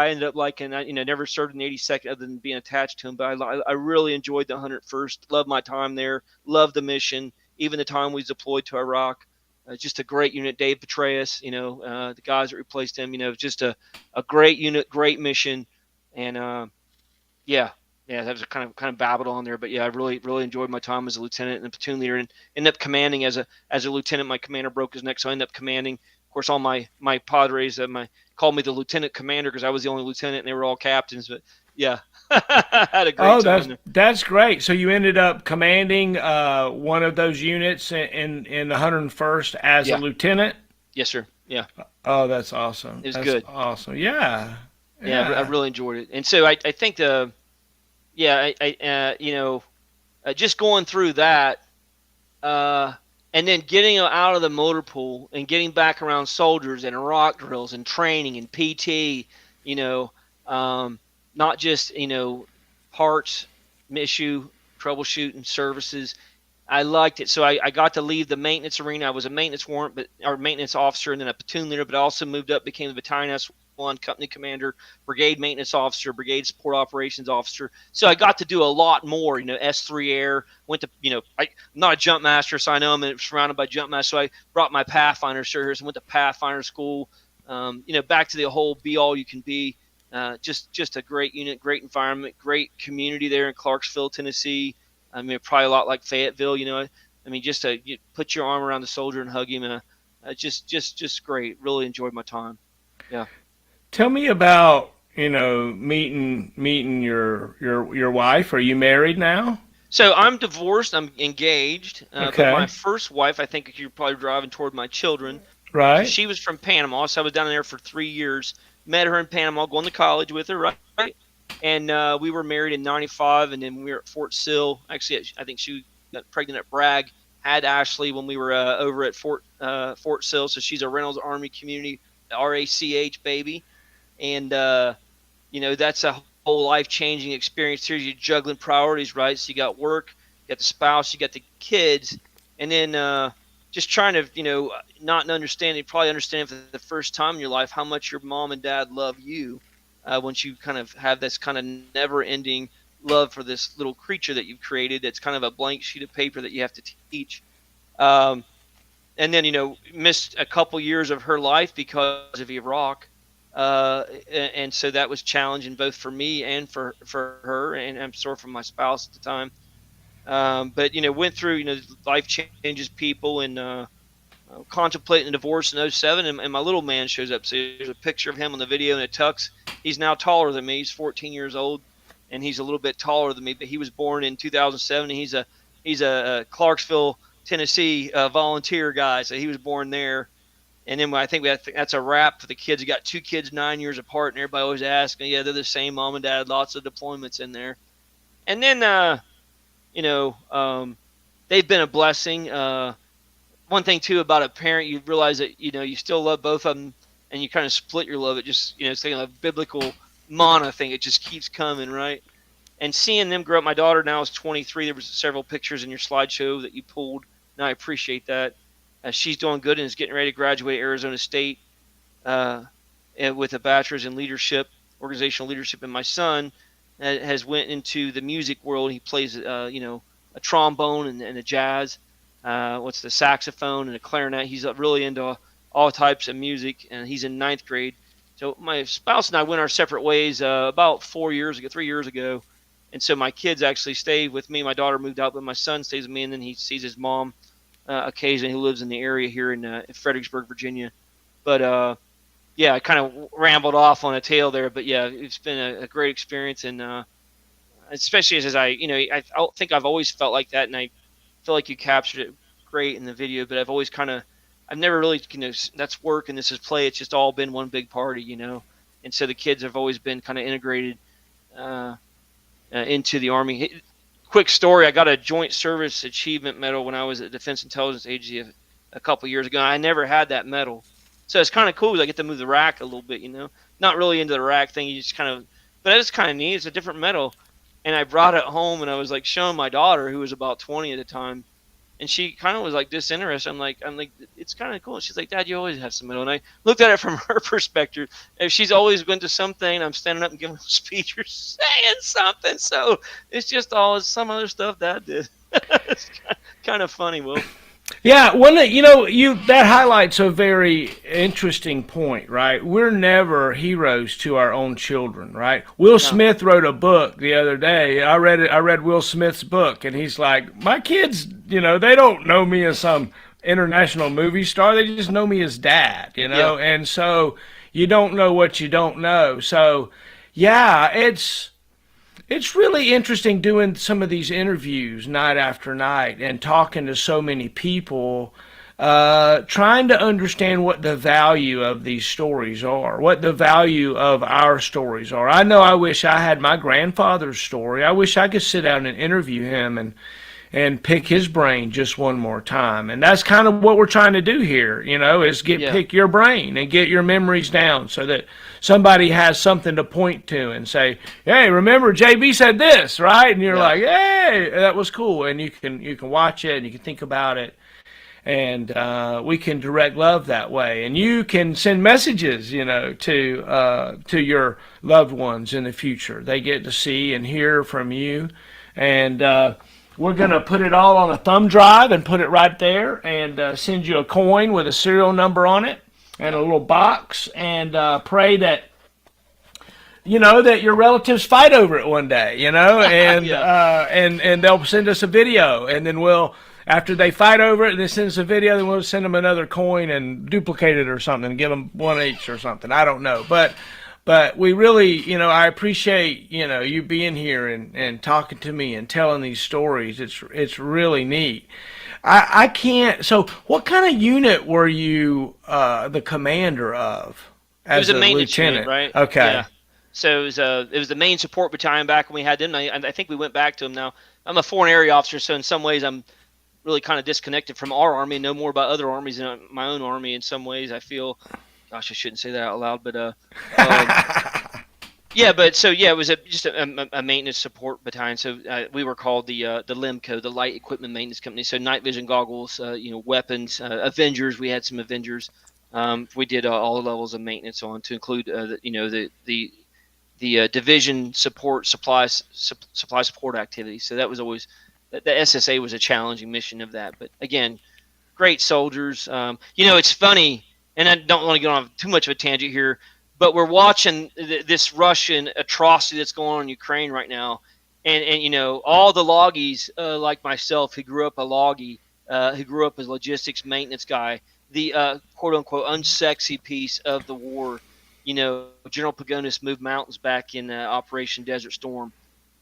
Speaker 2: ended up liking, never served in the 82nd other than being attached to him. But I really enjoyed the 101st. Loved my time there. Loved the mission. Even the time we deployed to Iraq. Just a great unit. Dave Petraeus, the guys that replaced him, just a great unit, great mission. And that was kind of babbled on there. But I really, really enjoyed my time as a lieutenant and a platoon leader, and ended up commanding as a lieutenant. My commander broke his neck, so I ended up commanding. Of course, all my padres called me the lieutenant commander because I was the only lieutenant and they were all captains. But I had a great time.
Speaker 1: That's great. So you ended up commanding one of those units in the 101st as a lieutenant?
Speaker 2: Yes, sir. Yeah.
Speaker 1: Oh, that's awesome.
Speaker 2: It was good.
Speaker 1: Awesome. Yeah.
Speaker 2: I really enjoyed it. And so I think just going through that, and then getting out of the motor pool and getting back around soldiers and rock drills and training and PT, not just, parts, issue, troubleshooting, services. I liked it. So I got to leave the maintenance arena. I was a maintenance warrant, or maintenance officer, and then a platoon leader, but I also moved up, became the battalion 1, company commander, brigade maintenance officer, brigade support operations officer. So I got to do a lot more, S3 Air, went to, I'm not a jump master, so I know I'm surrounded by jump masters. So I brought my Pathfinder certificates and went to Pathfinder school, back to the whole be all you can be. Just a great unit, great environment, great community there in Clarksville, Tennessee. I mean, probably a lot like Fayetteville, just to put your arm around the soldier and hug him. Just great. Really enjoyed my time. Yeah.
Speaker 1: Tell me about, meeting your wife. Are you married now?
Speaker 2: So I'm divorced. I'm engaged.
Speaker 1: Okay.
Speaker 2: But my first wife, I think you're probably driving toward my children.
Speaker 1: Right.
Speaker 2: She was from Panama, so I was down there for 3 years. Met her in Panama, going to college with her, right? And we were married in '95, and then we were at Fort Sill. Actually, I think she got pregnant at Bragg. Had Ashley when we were over at Fort Sill, so she's a Reynolds Army Community RACH baby, and that's a whole life-changing experience. Here you're juggling priorities, right? So you got work, you got the spouse, you got the kids, and then just trying to not understanding, probably understand for the first time in your life how much your mom and dad love you, once you kind of have this kind of never-ending love for this little creature that you've created that's kind of a blank sheet of paper that you have to teach. And then, missed a couple years of her life because of Iraq. And so that was challenging both for me and for her, and I'm sorry for my spouse at the time. But, went through, life changes people, and contemplating a divorce in '07, and my little man shows up. So there's a picture of him on the video in a tux. He's now taller than me. He's 14 years old. And he's a little bit taller than me, but he was born in 2007. And he's a Clarksville, Tennessee volunteer guy, so he was born there. And then I think that's a wrap for the kids. We got 2 kids 9 years apart, and everybody always asks, yeah, they're the same mom and dad. Lots of deployments in there. And then, they've been a blessing. One thing too about a parent, you realize that you still love both of them, and you kind of split your love. It just it's like a biblical mana thing. It just keeps coming, right? And seeing them grow up, my daughter now is 23. There was several pictures in your slideshow that you pulled, and I appreciate that. She's doing good and is getting ready to graduate Arizona State with a bachelor's in leadership, organizational leadership. And my son has went into the music world. He plays, a trombone and a jazz, the saxophone and a clarinet. He's really into all types of music, and he's in 9th grade. So my spouse and I went our separate ways about 3 years ago. And so my kids actually stay with me. My daughter moved out, but my son stays with me, and then he sees his mom occasionally, who lives in the area here in Fredericksburg, Virginia. But, I kind of rambled off on a tail there. But, yeah, it's been a great experience. And especially as I don't think I've always felt like that, and I feel like you captured it great in the video. But I've never really, that's work and this is play. It's just all been one big party, And so the kids have always been kind of integrated into the Army. Quick story, I got a Joint Service Achievement Medal when I was at the Defense Intelligence Agency a couple years ago. I never had that medal. So it's kind of cool because I get to move the rack a little bit, Not really into the rack thing. You just but it's kind of neat. It's a different medal. And I brought it home, and I was like showing my daughter, who was about 20 at the time. And she kind of was like disinterested. I'm like, it's kind of cool. And she's like, Dad, you always have some medal. And I looked at it from her perspective. If she's always been to something, I'm standing up and giving a speech or saying something. So it's just all some other stuff Dad did. It's kind of funny, Will.
Speaker 1: Yeah, that highlights a very interesting point, right? We're never heroes to our own children, right? Will Smith wrote a book the other day. I read Will Smith's book, and he's like, my kids, they don't know me as some international movie star. They just know me as Dad,
Speaker 2: Yeah.
Speaker 1: And so you don't know what you don't know. So, yeah, it's really interesting doing some of these interviews night after night and talking to so many people, trying to understand what the value of these stories are, what the value of our stories are. I know I wish I had my grandfather's story. I wish I could sit down and interview him and pick his brain just one more time. And that's kind of what we're trying to do here, is pick your brain and get your memories down so that somebody has something to point to and say, hey, remember JB said this, right? And you're like, hey, that was cool. And you can watch it and you can think about it. and we can direct love that way. And you can send messages, to your loved ones in the future. They get to see and hear from you, and we're gonna put it all on a thumb drive and put it right there, and send you a coin with a serial number on it and a little box, and pray that that your relatives fight over it one day, and
Speaker 2: Yeah.
Speaker 1: and they'll send us a video, and then after they fight over it and they send us a video, then we'll send them another coin and duplicate it or something, and give them one each or something. I don't know, but we really, I appreciate you being here and talking to me and telling these stories. It's really neat. I can't. So, what kind of unit were you the commander of
Speaker 2: It was
Speaker 1: as
Speaker 2: a
Speaker 1: a
Speaker 2: maintenance
Speaker 1: lieutenant?
Speaker 2: unit, right?
Speaker 1: Okay.
Speaker 2: Yeah. So it was the main support battalion back when we had them. I think we went back to them now. I'm a foreign area officer, so in some ways I'm really kind of disconnected from our army and know more about other armies than my own army. In some ways, I feel, gosh, I shouldn't say that out loud, but yeah, but so yeah, it was just a maintenance support battalion. So we were called the LIMCO, the Light Equipment Maintenance Company. So night vision goggles, weapons, Avengers. We had some Avengers. We did all the levels of maintenance on, to include the division support supply support activities. So that was always the SSA was a challenging mission of that. But again, great soldiers. It's funny, and I don't want to get on too much of a tangent here, but we're watching this Russian atrocity that's going on in Ukraine right now, and all the loggies like myself who grew up a loggie, who grew up as a logistics maintenance guy, the quote unquote unsexy piece of the war. General Pagonis moved mountains back in Operation Desert Storm.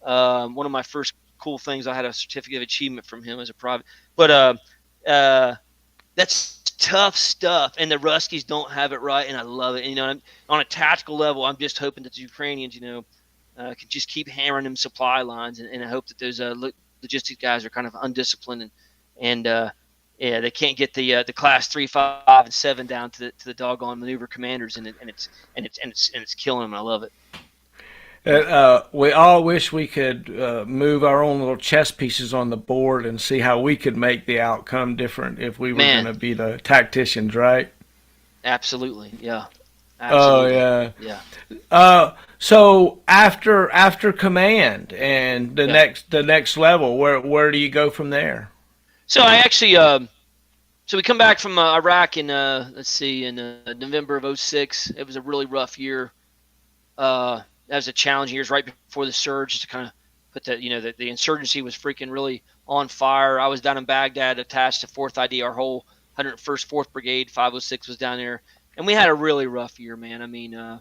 Speaker 2: One of my first cool things, I had a certificate of achievement from him as a private. But that's tough stuff, and the Ruskies don't have it right, and I love it. And, on a tactical level, I'm just hoping that the Ukrainians, can just keep hammering them supply lines, and I hope that those logistics guys are kind of undisciplined and yeah, they can't get the class 3, 5, and 7 down to the doggone maneuver commanders, and it's killing them. I love it.
Speaker 1: We all wish we could move our own little chess pieces on the board and see how we could make the outcome different if we were going to be the tacticians, right?
Speaker 2: Absolutely, yeah.
Speaker 1: Absolutely. Oh yeah. Yeah. So after command and the next level, where do you go from there?
Speaker 2: So I actually, so we come back from Iraq in November of 06. It was a really rough year. That was a challenging year. It was right before the surge, just to kind of put the insurgency was freaking really on fire. I was down in Baghdad, attached to 4th ID. Our whole 101st 4th Brigade, 506 was down there, and we had a really rough year, man. I mean,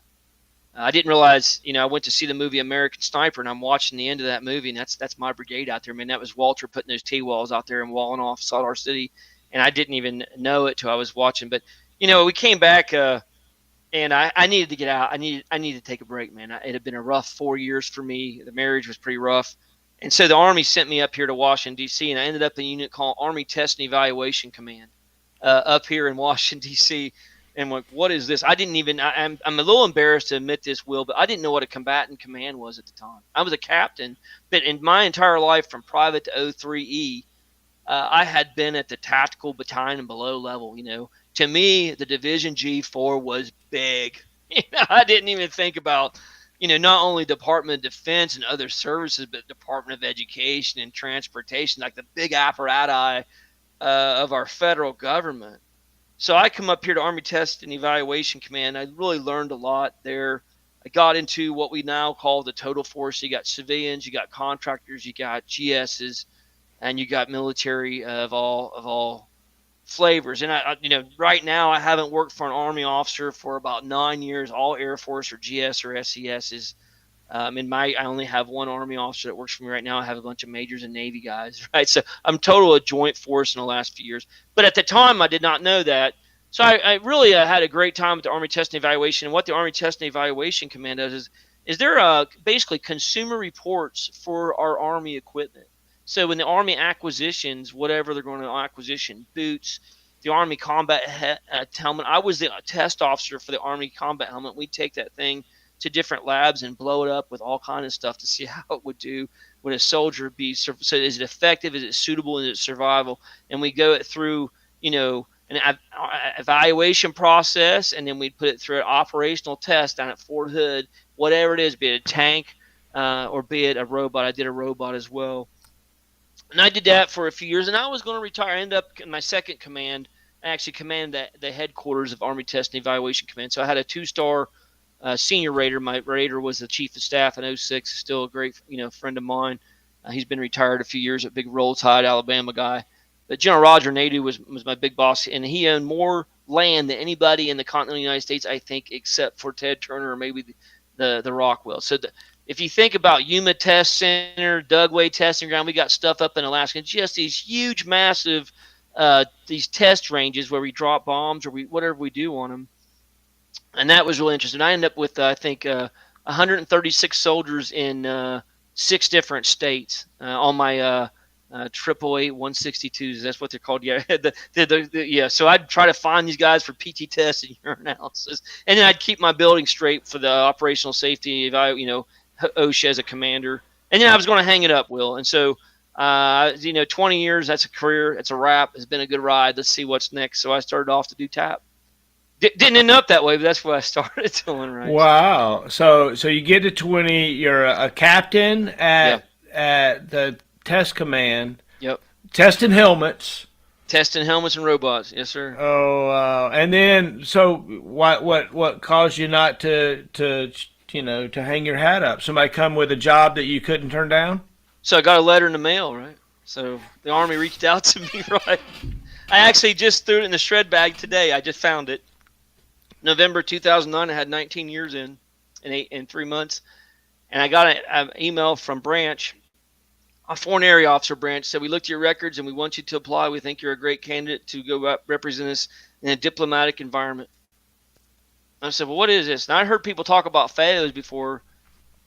Speaker 2: I didn't realize, I went to see the movie American Sniper, and I'm watching the end of that movie, and that's my brigade out there, man. That was Walter putting those T-walls out there and walling off Sadar City, and I didn't even know it till I was watching. But, we came back, and I needed to get out. I needed to take a break, man. It had been a rough 4 years for me. The marriage was pretty rough. And so the Army sent me up here to Washington, D.C., and I ended up in a unit called Army Test and Evaluation Command up here in Washington, D.C., and like, what is this? I didn't even. I'm a little embarrassed to admit this, Will, but I didn't know what a combatant command was at the time. I was a captain, but in my entire life, from private to 03E, I had been at the tactical battalion and below level. To me, the Division G4 was big. I didn't even think about, not only Department of Defense and other services, but Department of Education and Transportation, like the big apparatus of our federal government. So I come up here to Army Test and Evaluation Command. I really learned a lot there. I got into what we now call the total force. You got civilians, you got contractors, you got GSs, and you got military of all flavors. And I right now I haven't worked for an Army officer for about 9 years. All Air Force or GS or SESs. I only have one Army officer that works for me right now. I have a bunch of majors and Navy guys, right? So I'm total a joint force in the last few years. But at the time, I did not know that. So I really had a great time with the Army Test and Evaluation. And what the Army Test and Evaluation Command does is there basically consumer reports for our Army equipment. So when the Army acquisitions, whatever they're going to acquisition, boots, the Army combat helmet. I was the test officer for the Army combat helmet. We take that thing to different labs and blow it up with all kinds of stuff to see how it would do. Would a soldier be, so is it effective? Is it suitable? Is it survival? And we go it through an evaluation process, and then we'd put it through an operational test down at Fort Hood, whatever it is, be it a tank or be it a robot. I did a robot as well. And I did that for a few years, and I was going to retire. I ended up in my second command. I actually commanded the headquarters of Army Test and Evaluation Command. So I had a 2-star senior rater. My rater was the chief of staff in 06, still a great friend of mine. He's been retired a few years, a big Roll Tide, Alabama guy. But General Roger Nadu was my big boss, and he owned more land than anybody in the continental United States, I think, except for Ted Turner or maybe the Rockwell. So if you think about Yuma Test Center, Dugway Testing Ground, we got stuff up in Alaska, just these huge, massive these test ranges where we drop bombs or whatever we do on them. And that was really interesting. I ended up with, I think, 136 soldiers in 6 different states on my 888 162s. That's what they're called. Yeah, yeah. So I'd try to find these guys for PT tests and urinalysis, and then I'd keep my building straight for the operational safety. OSHA as a commander, and then I was going to hang it up, Will. And so, 20 years. That's a career. It's a wrap. It's been a good ride. Let's see what's next. So I started off to do TAP. Didn't end up that way, but that's what I started doing. Right.
Speaker 1: Wow. So you get to 20. You're a captain at the test command.
Speaker 2: Yep.
Speaker 1: Testing helmets.
Speaker 2: Testing helmets and robots. Yes, sir.
Speaker 1: Oh, and then so what caused you not to hang your hat up? Somebody come with a job that you couldn't turn down?
Speaker 2: So I got a letter in the mail, right? So the Army reached out to me, right? I actually just threw it in the shred bag today. I just found it. November 2009, I had 19 years in 3 months. And I got an email from Branch, a foreign area officer Branch, said, we looked at your records and we want you to apply. We think you're a great candidate to go represent us in a diplomatic environment. I said, well, what is this? And I heard people talk about FAOs before.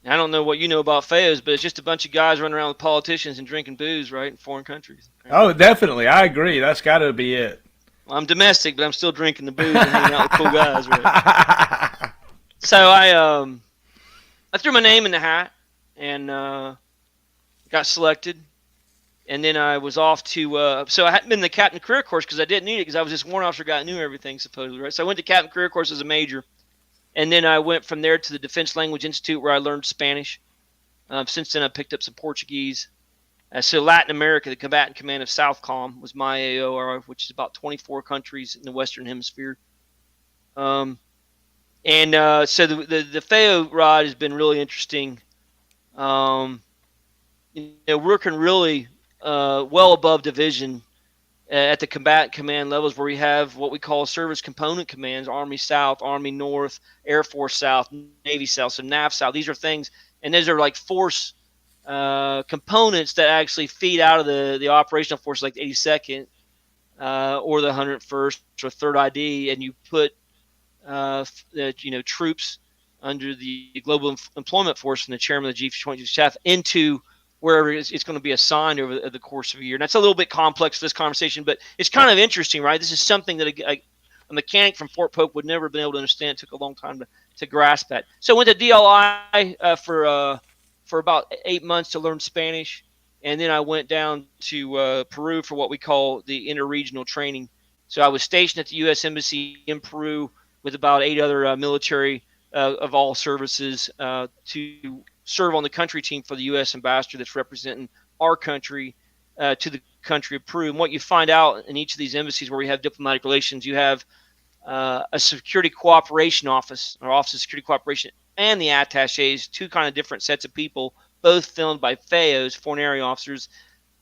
Speaker 2: I don't know what you know about FAOs, but it's just a bunch of guys running around with politicians and drinking booze, right, in foreign countries.
Speaker 1: Oh, definitely. I agree. That's got to be it.
Speaker 2: Well, I'm domestic, but I'm still drinking the booze and hanging out with cool guys, right? So I threw my name in the hat and got selected. And then I was off to so I hadn't been in the captain career course because I didn't need it because I was this warrant officer guy that knew everything, supposedly, right? So I went to captain career course as a major. And then I went from there to the Defense Language Institute where I learned Spanish. Since then, I picked up some Portuguese. So Latin America, the combatant command of Southcom was my AOR, which is about 24 countries in the Western Hemisphere. So the FAO ride has been really interesting. Working really well above division at the combatant command levels where we have what we call service component commands, Army South, Army North, Air Force South, Navy South, so NAV South. These are things, and those are like force components that actually feed out of the operational force like the 82nd or the 101st or 3rd ID, and you put troops under the Global Employment Force and the chairman of the Joint Chiefs Staff into wherever it's going to be assigned over the course of a year. And that's a little bit complex, this conversation, but it's kind of interesting, right? This is something that a mechanic from Fort Polk would never have been able to understand. It took a long time to grasp that. So I went to DLI for about 8 months to learn Spanish, and then I went down to Peru for what we call the interregional training. So I was stationed at the U.S. Embassy in Peru with about 8 other military of all services to serve on the country team for the U.S. ambassador that's representing our country to the country of Peru. And what you find out in each of these embassies where we have diplomatic relations, you have a security cooperation office, or Office of Security Cooperation, and the attaches, 2 kind of different sets of people, both filled by FAOs, foreign area officers,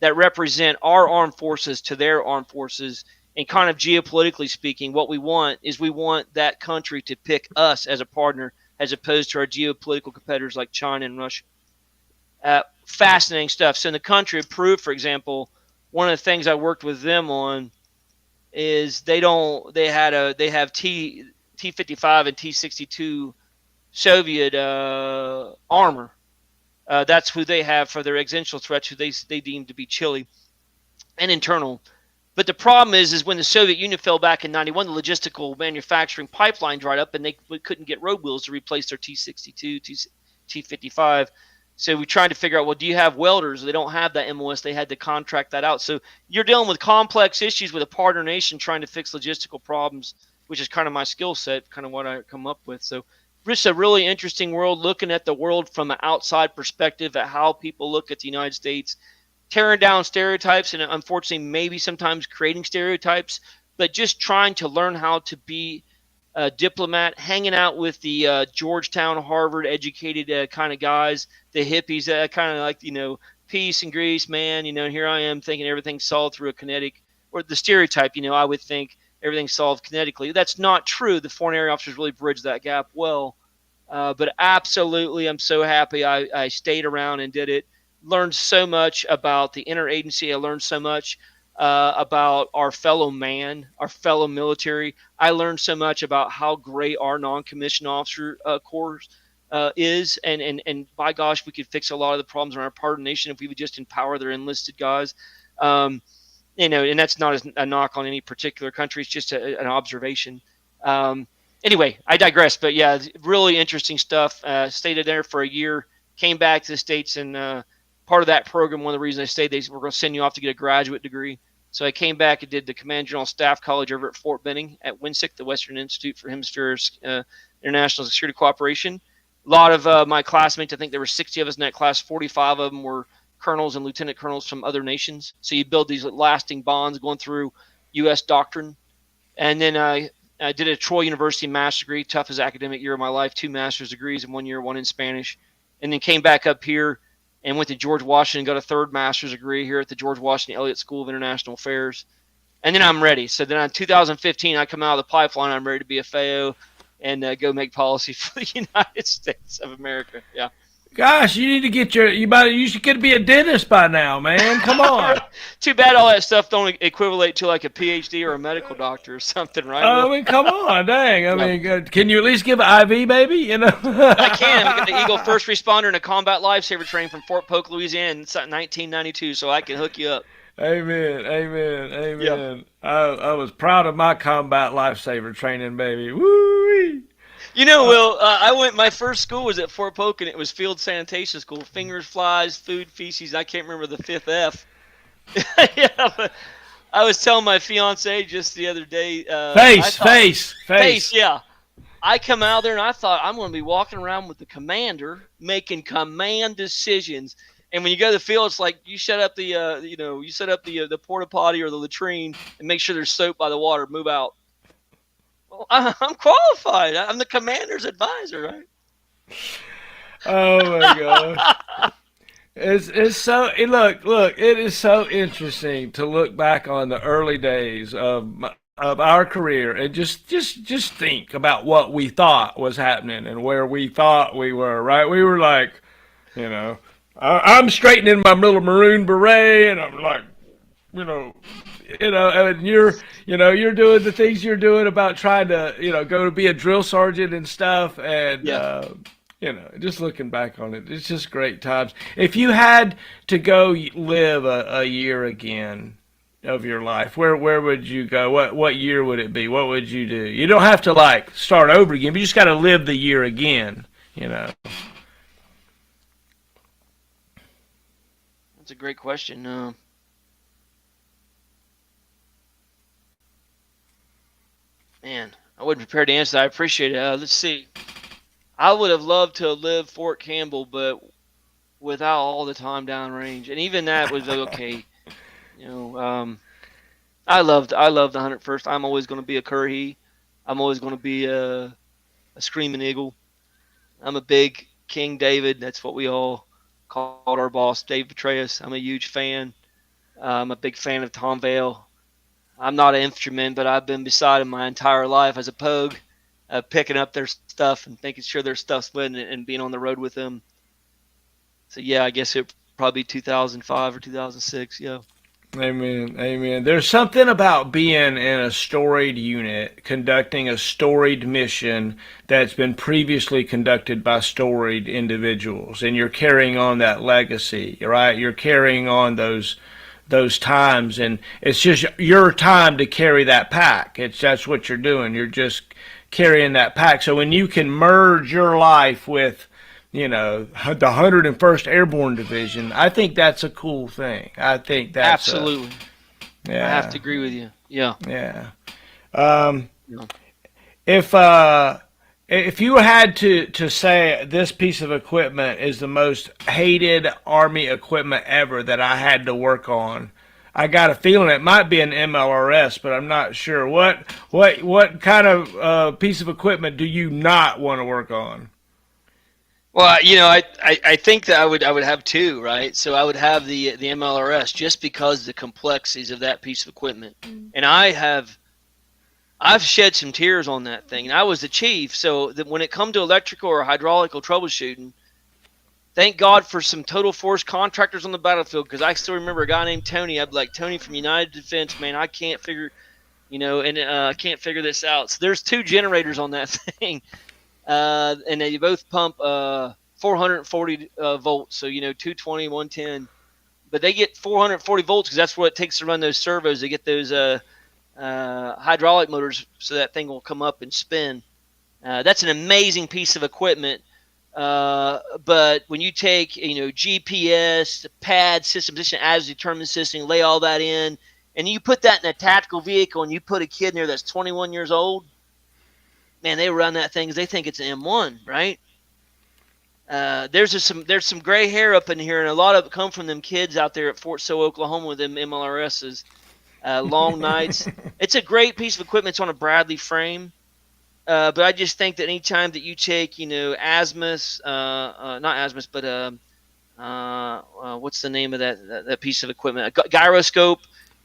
Speaker 2: that represent our armed forces to their armed forces. And kind of geopolitically speaking, what we want is we want that country to pick us as a partner as opposed to our geopolitical competitors like China and Russia. Fascinating stuff. So in the country of Peru, for example, one of the things I worked with them on is they have T-55 and T-62 Soviet armor. That's who they have for their existential threats, who they deem to be Chile and internal. But the problem is when the Soviet Union fell back in 91, the logistical manufacturing pipeline dried up, and they couldn't get road wheels to replace their T-62, T-55. So we tried to figure out, well, do you have welders? They don't have that MOS. They had to contract that out. So you're dealing with complex issues with a partner nation trying to fix logistical problems, which is kind of my skill set, kind of what I come up with. So just a really interesting world, looking at the world from an outside perspective at how people look at the United States, tearing down stereotypes and unfortunately maybe sometimes creating stereotypes, but just trying to learn how to be a diplomat, hanging out with the Georgetown, Harvard educated kind of guys, the hippies, kind of like, peace and grease, man. Here I am thinking everything's solved through a kinetic, or the stereotype, I would think everything's solved kinetically. That's not true. The foreign area officers really bridged that gap well. But absolutely, I'm so happy I stayed around and did it. Learned so much about the interagency. I learned so much about our fellow man, our fellow military. I learned so much about how great our non-commissioned officer corps is, and by gosh, we could fix a lot of the problems in our partner nation if we would just empower their enlisted guys. And that's not a knock on any particular country. It's just an observation. Anyway, I digress. But yeah, really interesting stuff. Stayed there for a year, came back to the States, and part of that program, one of the reasons I stayed, they were going to send you off to get a graduate degree. So I came back and did the Command General Staff College over at Fort Benning at WINSEC, the Western Institute for Hemisphere International Security Cooperation. A lot of my classmates, I think there were 60 of us in that class, 45 of them were colonels and lieutenant colonels from other nations. So you build these lasting bonds going through U.S. doctrine. And then I did a Troy University master's degree, toughest academic year of my life, 2 master's degrees in 1 year, 1 in Spanish. And then came back up here and went to George Washington, got a 3rd master's degree here at the George Washington Elliott School of International Affairs. And then I'm ready. So then in 2015, I come out of the pipeline. I'm ready to be a FAO and go make policy for the United States of America. Yeah.
Speaker 1: Gosh, you need to get you should get to be a dentist by now, man. Come on.
Speaker 2: Too bad all that stuff don't equivalent to like a PhD or a medical doctor or something, right?
Speaker 1: I mean, come on, dang. I mean, can you at least give an IV, baby?
Speaker 2: I can. I got the Eagle First Responder and a Combat Lifesaver training from Fort Polk, Louisiana in 1992, so I can hook you up.
Speaker 1: Amen. Yep. I was proud of my Combat Lifesaver training, baby. Woo-wee.
Speaker 2: Will, my first school was at Fort Polk, and it was field sanitation school. Fingers, flies, food, feces. I can't remember the 5th F. Yeah, but I was telling my fiance just the other day.
Speaker 1: Face.
Speaker 2: Yeah. I come out there, and I thought I'm going to be walking around with the commander making command decisions. And when you go to the field, it's like you set up the, the porta potty or the latrine and make sure there's soap by the water. Move out. Well, I'm qualified. I'm the commander's advisor, right?
Speaker 1: Oh my gosh! It's so look. It is so interesting to look back on the early days of our career and just think about what we thought was happening and where we thought we were. Right? We were like, I'm straightening my little maroon beret, and I'm like, and you're doing the things you're doing about trying to, go to be a drill sergeant and stuff. And, just looking back on it, it's just great times. If you had to go live a year again of your life, where would you go? What year would it be? What would you do? You don't have to start over again, but you just got to live the year again, That's
Speaker 2: a great question. Man, I wasn't prepared to answer that. I appreciate it. Let's see. I would have loved to live Fort Campbell, but without all the time downrange, and even that was okay. I loved the 101st. I'm always going to be a Currahee. I'm always going to be a Screaming Eagle. I'm a big King David. That's what we all called our boss, Dave Petraeus. I'm a huge fan. I'm a big fan of Tom Vale. I'm not an infantryman, but I've been beside him my entire life as a pogue, picking up their stuff and making sure their stuff's lit and being on the road with them. So, yeah, I guess it would probably be 2005 or 2006, yeah.
Speaker 1: Amen. There's something about being in a storied unit, conducting a storied mission that's been previously conducted by storied individuals, and you're carrying on that legacy, right? You're carrying on those times, and it's just your time to carry that pack. That's what you're doing. You're just carrying that pack. So when you can merge your life with the 101st Airborne Division. I think that's a cool thing. I think that's
Speaker 2: Absolutely.
Speaker 1: yeah,
Speaker 2: I have to agree with you. Yeah.
Speaker 1: yeah. Um,
Speaker 2: Yeah.
Speaker 1: if if you had to say this piece of equipment is the most hated Army equipment ever that I had to work on, I got a feeling it might be an MLRS, but I'm not sure. What kind of piece of equipment do you not want to work on?
Speaker 2: Well, I think that I would have two, right? So I would have the MLRS just because of the complexities of that piece of equipment, and I've shed some tears on that thing. And I was the chief, so that when it come to electrical or hydraulical troubleshooting, thank God for some total force contractors on the battlefield, because I still remember a guy named Tony. I'd be like, Tony from United Defense, man, I can't figure, and I can't figure this out. So there's two generators on that thing, and they both pump 440 volts. So 220, 110, but they get 440 volts because that's what it takes to run those servos. They get those hydraulic motors, so that thing will come up and spin. That's an amazing piece of equipment. But when you take GPS, pad system, position as determined system, lay all that in, and you put that in a tactical vehicle, and you put a kid in there that's 21 years old, man, they run that thing because they think it's an M1, right? There's some gray hair up in here, and a lot of it come from them kids out there at Fort Sill, Oklahoma, with them MLRSs. Long nights. It's a great piece of equipment. It's on a Bradley frame. But I just think that anytime that you take, Asmus, not Asmus, but what's the name of that piece of equipment? A gyroscope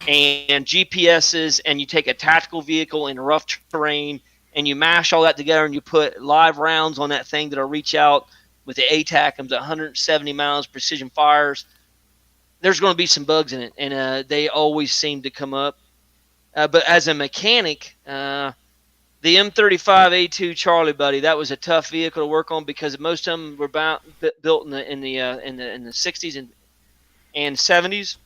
Speaker 2: and GPSs, and you take a tactical vehicle in rough terrain, and you mash all that together, and you put live rounds on that thing that'll reach out with the ATACMs, 170 miles, precision fires. There's going to be some bugs in it, and they always seem to come up. But as a mechanic, the M35A2 Charlie Buddy, that was a tough vehicle to work on because most of them were built in the 60s and 70s,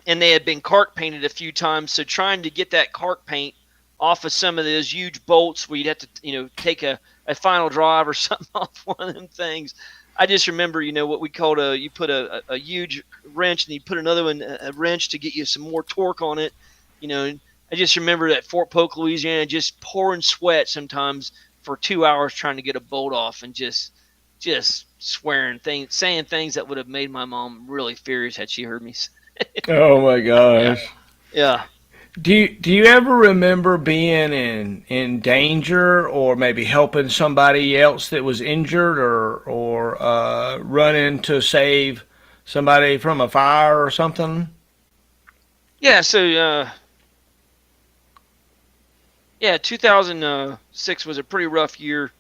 Speaker 2: and they had been caulk painted a few times. So trying to get that caulk paint off of some of those huge bolts where you'd have to take a final drive or something off one of them things. I just remember, what we called you put a huge wrench and you put another one, a wrench to get you some more torque on it. I just remember at Fort Polk, Louisiana, just pouring sweat sometimes for 2 hours trying to get a bolt off and just swearing things, saying things that would have made my mom really furious had she heard me say it.
Speaker 1: Oh my gosh.
Speaker 2: Yeah.
Speaker 1: Do you ever remember being in danger or maybe helping somebody else that was injured or running to save somebody from a fire or something?
Speaker 2: Yeah, so 2006 was a pretty rough year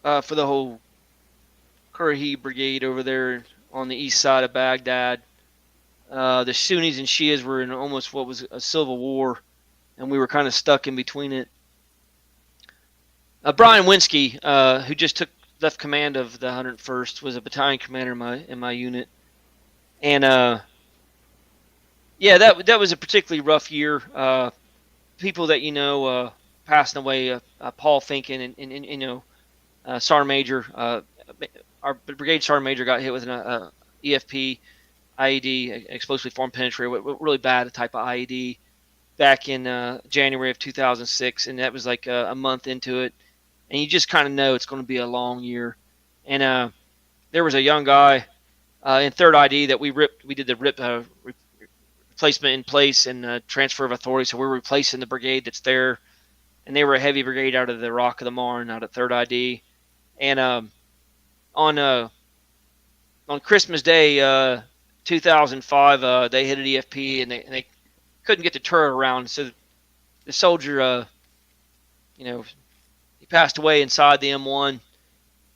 Speaker 2: for the whole Kurahi Brigade over there on the east side of Baghdad. The Sunnis and Shias were in almost what was a civil war, and we were kind of stuck in between it. Brian Winsky, who just left command of the 101st, was a battalion commander in my unit, and that was a particularly rough year. People that passing away, Paul Finken and Sergeant Major, our brigade sergeant major got hit with an EFP. IED, explosively formed penetrator, really bad type of IED back in January of 2006, and that was like a month into it, and you just kind of know it's going to be a long year. And there was a young guy in 3rd ID that we did the replacement in place and transfer of authority, so we're replacing the brigade that's there, and they were a heavy brigade out of the Rock of the Marne out at 3rd ID, and on Christmas Day, 2005, they hit an EFP and they couldn't get the turret around. So the soldier, he passed away inside the M1.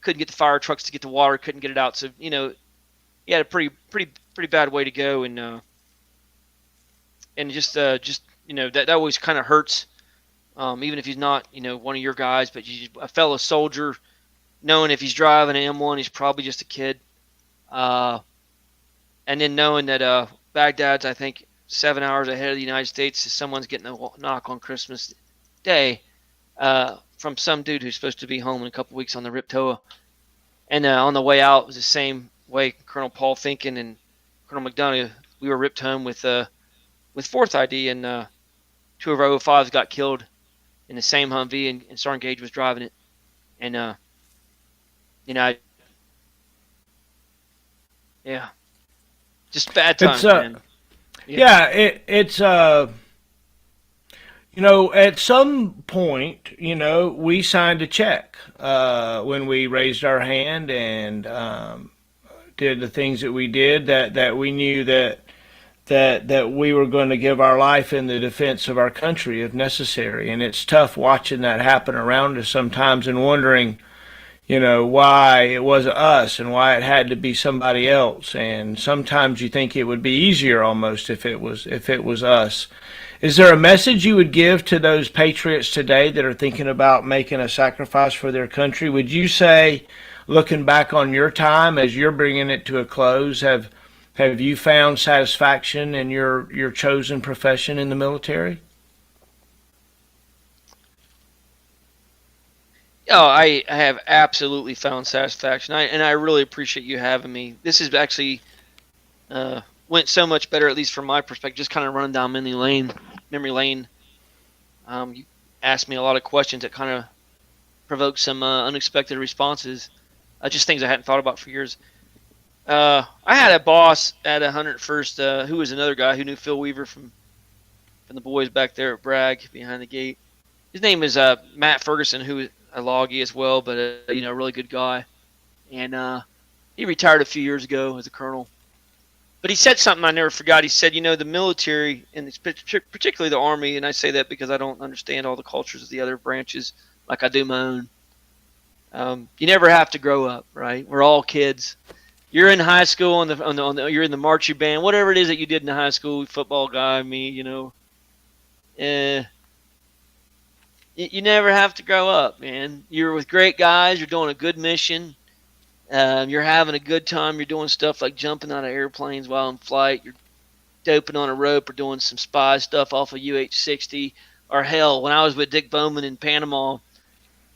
Speaker 2: Couldn't get the fire trucks to get the water. Couldn't get it out. So he had a pretty bad way to go. And just that always kind of hurts. Even if he's not one of your guys, but a fellow soldier, knowing if he's driving an M1, he's probably just a kid. And then knowing that Baghdad's, I think, 7 hours ahead of the United States, if someone's getting a knock on Christmas Day from some dude who's supposed to be home in a couple weeks on the Riptoa. And on the way out, it was the same way. Colonel Paul Finken and Colonel McDonough, we were ripped home with 4th ID, and 2 of our O5s got killed in the same Humvee, and Sergeant Gage was driving it. And yeah, just bad times, man.
Speaker 1: Yeah, it's at some point, we signed a check when we raised our hand and did the things that we did, that we knew that we were going to give our life in the defense of our country if necessary. And it's tough watching that happen around us sometimes and wondering, why it wasn't us and why it had to be somebody else. And sometimes you think it would be easier almost if it was us. Is there a message you would give to those patriots today that are thinking about making a sacrifice for their country? Would you say, looking back on your time as you're bringing it to a close, have you found satisfaction in your chosen profession in the military?
Speaker 2: Oh, I have absolutely found satisfaction. I really appreciate you having me. This is actually went so much better, at least from my perspective, just kind of running down memory lane. You asked me a lot of questions that kind of provoked some unexpected responses, just things I hadn't thought about for years. I had a boss at 101st who was another guy who knew Phil Weaver from the boys back there at Bragg behind the gate. His name is Matt Ferguson, who is a loggy as well, but a really good guy. And he retired a few years ago as a colonel. But he said something I never forgot. He said, the military, and particularly the Army, and I say that because I don't understand all the cultures of the other branches like I do my own. You never have to grow up, right? We're all kids. You're in high school, you're in the marching band, whatever it is that you did in the high school, football guy, me, you never have to grow up, man. You're with great guys. You're doing a good mission. You're having a good time. You're doing stuff like jumping out of airplanes while in flight. You're doping on a rope or doing some spy stuff off of UH-60. Or hell, when I was with Dick Bowman in Panama,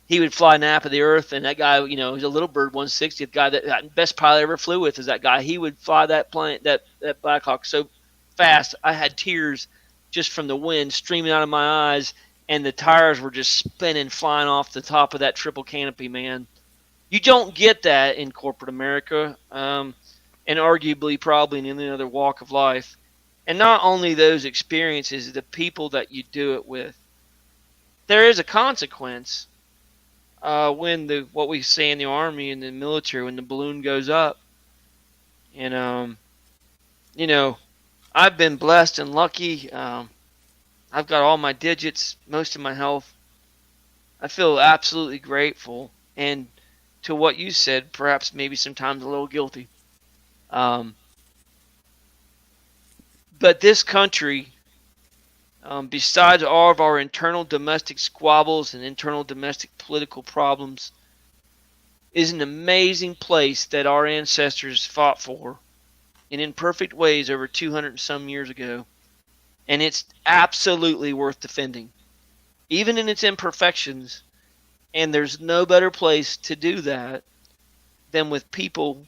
Speaker 2: he would fly Nap of the Earth, and that guy, he's a Little Bird 160th guy. That best pilot I ever flew with is that guy. He would fly that plane, that Black Hawk, so fast. I had tears just from the wind streaming out of my eyes, and the tires were just spinning, flying off the top of that triple canopy, man. You don't get that in corporate America, and arguably probably in any other walk of life. And not only those experiences, the people that you do it with. There is a consequence when what we say in the Army and the military, when the balloon goes up. And, I've been blessed and lucky. I've got all my digits, most of my health. I feel absolutely grateful. And to what you said, perhaps maybe sometimes a little guilty. But this country, besides all of our internal domestic squabbles and internal domestic political problems, is an amazing place that our ancestors fought for in imperfect ways over 200 and some years ago. And it's absolutely worth defending, even in its imperfections. And there's no better place to do that than with people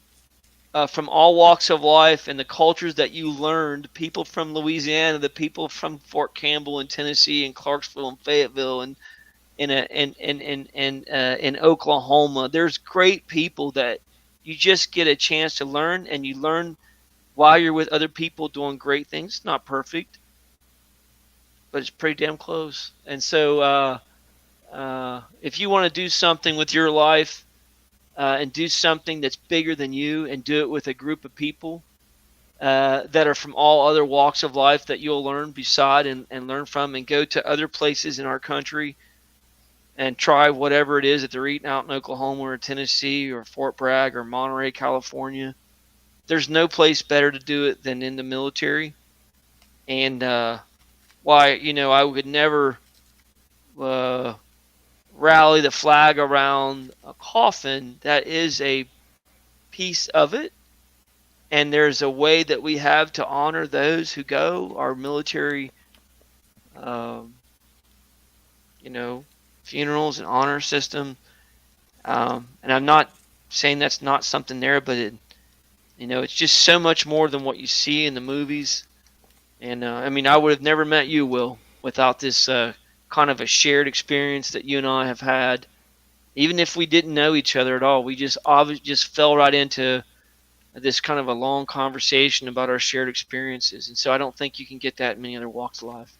Speaker 2: from all walks of life and the cultures that you learned. People from Louisiana, the people from Fort Campbell in Tennessee and Clarksville and Fayetteville and in Oklahoma. There's great people that you just get a chance to learn, and you learn while you're with other people doing great things. It's not perfect, but it's pretty damn close. And so if you want to do something with your life and do something that's bigger than you, and do it with a group of people that are from all other walks of life that you'll learn beside and learn from, and go to other places in our country and try whatever it is that they're eating out in Oklahoma or Tennessee or Fort Bragg or Monterey, California. There's no place better to do it than in the military. And why, I would never rally the flag around a coffin. That is a piece of it. And there's a way that we have to honor those who go, our military, funerals and honor system. And I'm not saying that's not something there, but it's just so much more than what you see in the movies. And I would have never met you, Will, without this kind of a shared experience that you and I have had. Even if we didn't know each other at all, we just fell right into this kind of a long conversation about our shared experiences. And so I don't think you can get that in many other walks of life.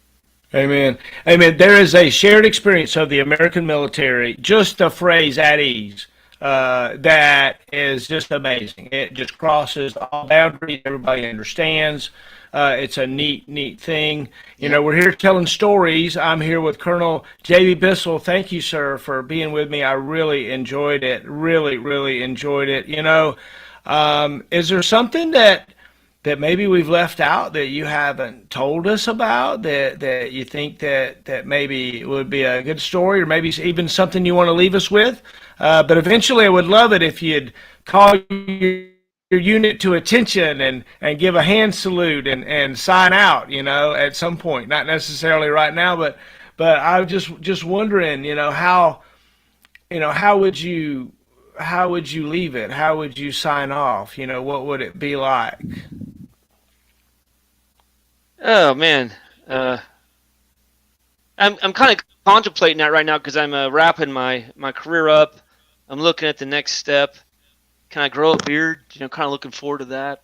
Speaker 1: Amen. Amen. There is a shared experience of the American military, just the phrase "at ease," that is just amazing. It just crosses all boundaries. Everybody understands. It's a neat thing. We're here telling stories. I'm here with Colonel J.B. Bissell. Thank you, sir, for being with me. I really enjoyed it. Really enjoyed it. Is there something that maybe we've left out that you haven't told us about that you think that maybe would be a good story, or maybe even something you want to leave us with? But eventually I would love it if you'd call your unit to attention and give a hand salute and sign out, at some point. Not necessarily right now, but I was just wondering, how would you leave it? How would you sign off? What would it be like?
Speaker 2: Oh man, I'm kind of contemplating that right now because I'm wrapping my career up. I'm looking at the next step. Can I grow a beard? Kind of looking forward to that.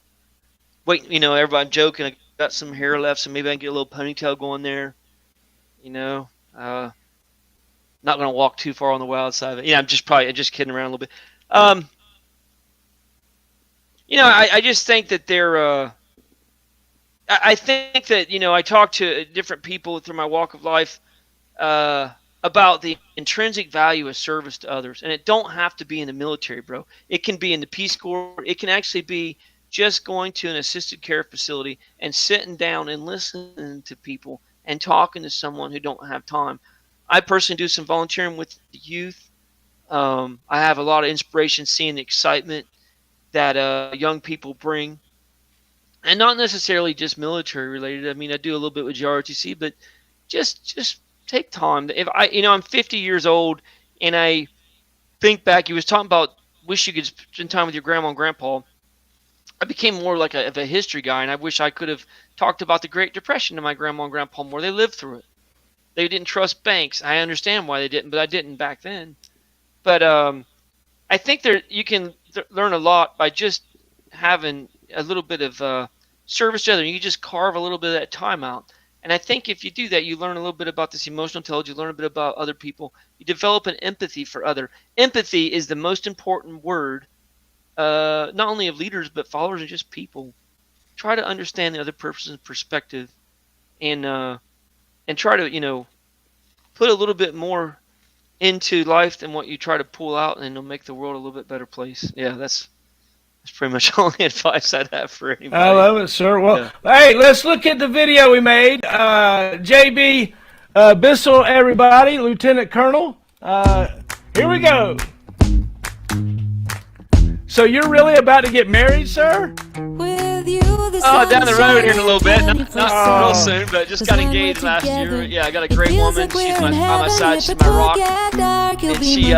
Speaker 2: Wait, everybody joking. I got some hair left, so maybe I can get a little ponytail going there. Not going to walk too far on the wild side of it. I'm just kidding around a little bit. I just think that they're. I think that I talk to different people through my walk of life about the intrinsic value of service to others, and it don't have to be in the military, bro. It can be in the Peace Corps. It can actually be just going to an assisted care facility and sitting down and listening to people and talking to someone who don't have time. I personally do some volunteering with the youth. I have a lot of inspiration seeing the excitement that young people bring. And not necessarily just military related. I do a little bit with GROTC, but just take time. If I'm 50 years old, and I think back, you was talking about wish you could spend time with your grandma and grandpa. I became more like of a history guy, and I wish I could have talked about the Great Depression to my grandma and grandpa more. They lived through it. They didn't trust banks. I understand why they didn't, but I didn't back then. But I think you can learn a lot by just having a little bit of service to others. You just carve a little bit of that time out. And I think if you do that, you learn a little bit about this emotional intelligence, you learn a bit about other people. You develop an empathy for other. Empathy is the most important word, not only of leaders, but followers and just people. Try to understand the other person's perspective and try to, put a little bit more into life than what you try to pull out, and it'll make the world a little bit better place. Yeah, that's pretty much all the advice I'd have for anybody.
Speaker 1: I love it, sir. Well, Hey, let's look at the video we made. J.B. Bissell, everybody, Lieutenant Colonel. Here we go. So you're really about to get married, sir?
Speaker 3: With you,
Speaker 2: down the road here in a little bit. Not real soon, but just got engaged last year. Yeah, I got a great woman. She's by my side. She's my rock. And she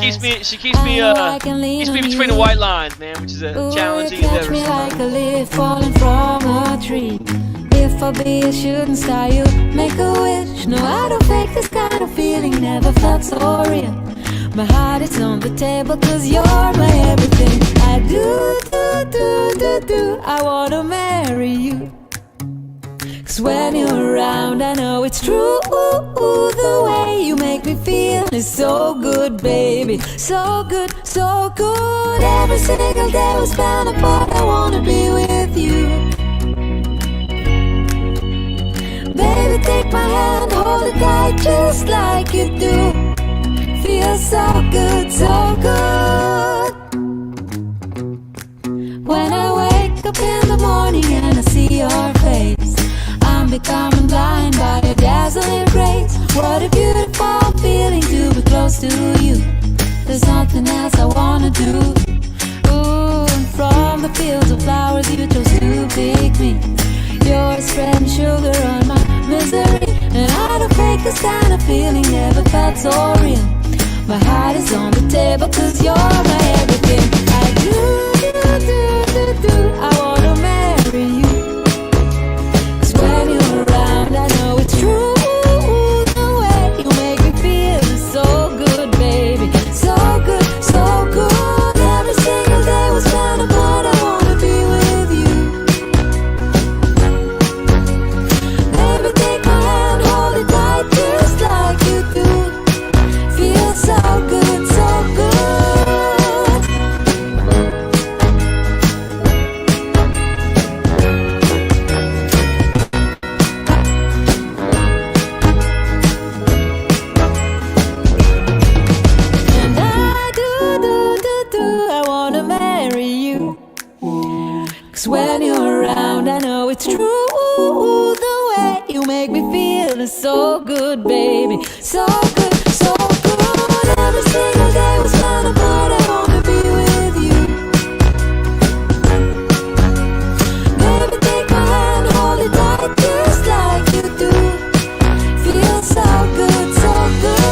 Speaker 2: keeps me between the white lines, man, which is a challenging endeavor.
Speaker 3: Like a leaf falling from a tree. If I be a shooting star, you make a wish. No, I don't fake this kind of feeling. Never felt so real. My heart is on the table 'cause you're my everything. I do. I wanna marry you. 'Cause when you're around, I know it's true. The way you make me feel is so good, baby. So good, so good. Every single day we spend apart, I wanna be with you. Baby, take my hand, hold it tight just like you do. Feels so good, so good. When I wake up in the morning and I see your face, I'm becoming blind by your dazzling grace. What a beautiful feeling to be close to you. There's nothing else I wanna do. Ooh, and from the fields of flowers you chose to pick me. You're spreading sugar on my misery, and I don't fake this kind of feeling. Never felt so real. My heart is on the table 'cause you're my everything. I do. I wanna marry you. 'Cause when you're around, I know it's true. The way you make me feel is so good, baby. So good, so good. Every single day was kind of blood. I wanna be with you. Baby, take my hand, hold it tight, just like you do. Feels so good, so good. And I do, I wanna marry you. 'Cause when you're around, I know it's true. The way you make me feel is so good, baby. So good, so good. Every single day was kind of blood. I wanna be with you. Baby, take my hand, hold it tight, just like you do. Feels so good, so good.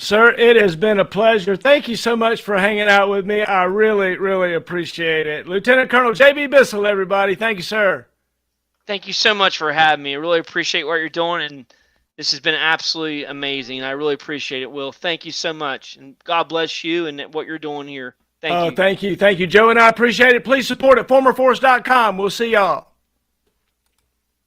Speaker 1: Sir, it has been a pleasure. Thank you so much for hanging out with me. I really, really appreciate it. Lieutenant Colonel J.B. Bissell, everybody. Thank you, sir.
Speaker 2: Thank you so much for having me. I really appreciate what you're doing, and this has been absolutely amazing. I really appreciate it, Will. Thank you so much, and God bless you and what you're doing here. Thank you.
Speaker 1: Thank you. Thank you, Joe, and I appreciate it. Please support at formerforce.com. We'll see y'all.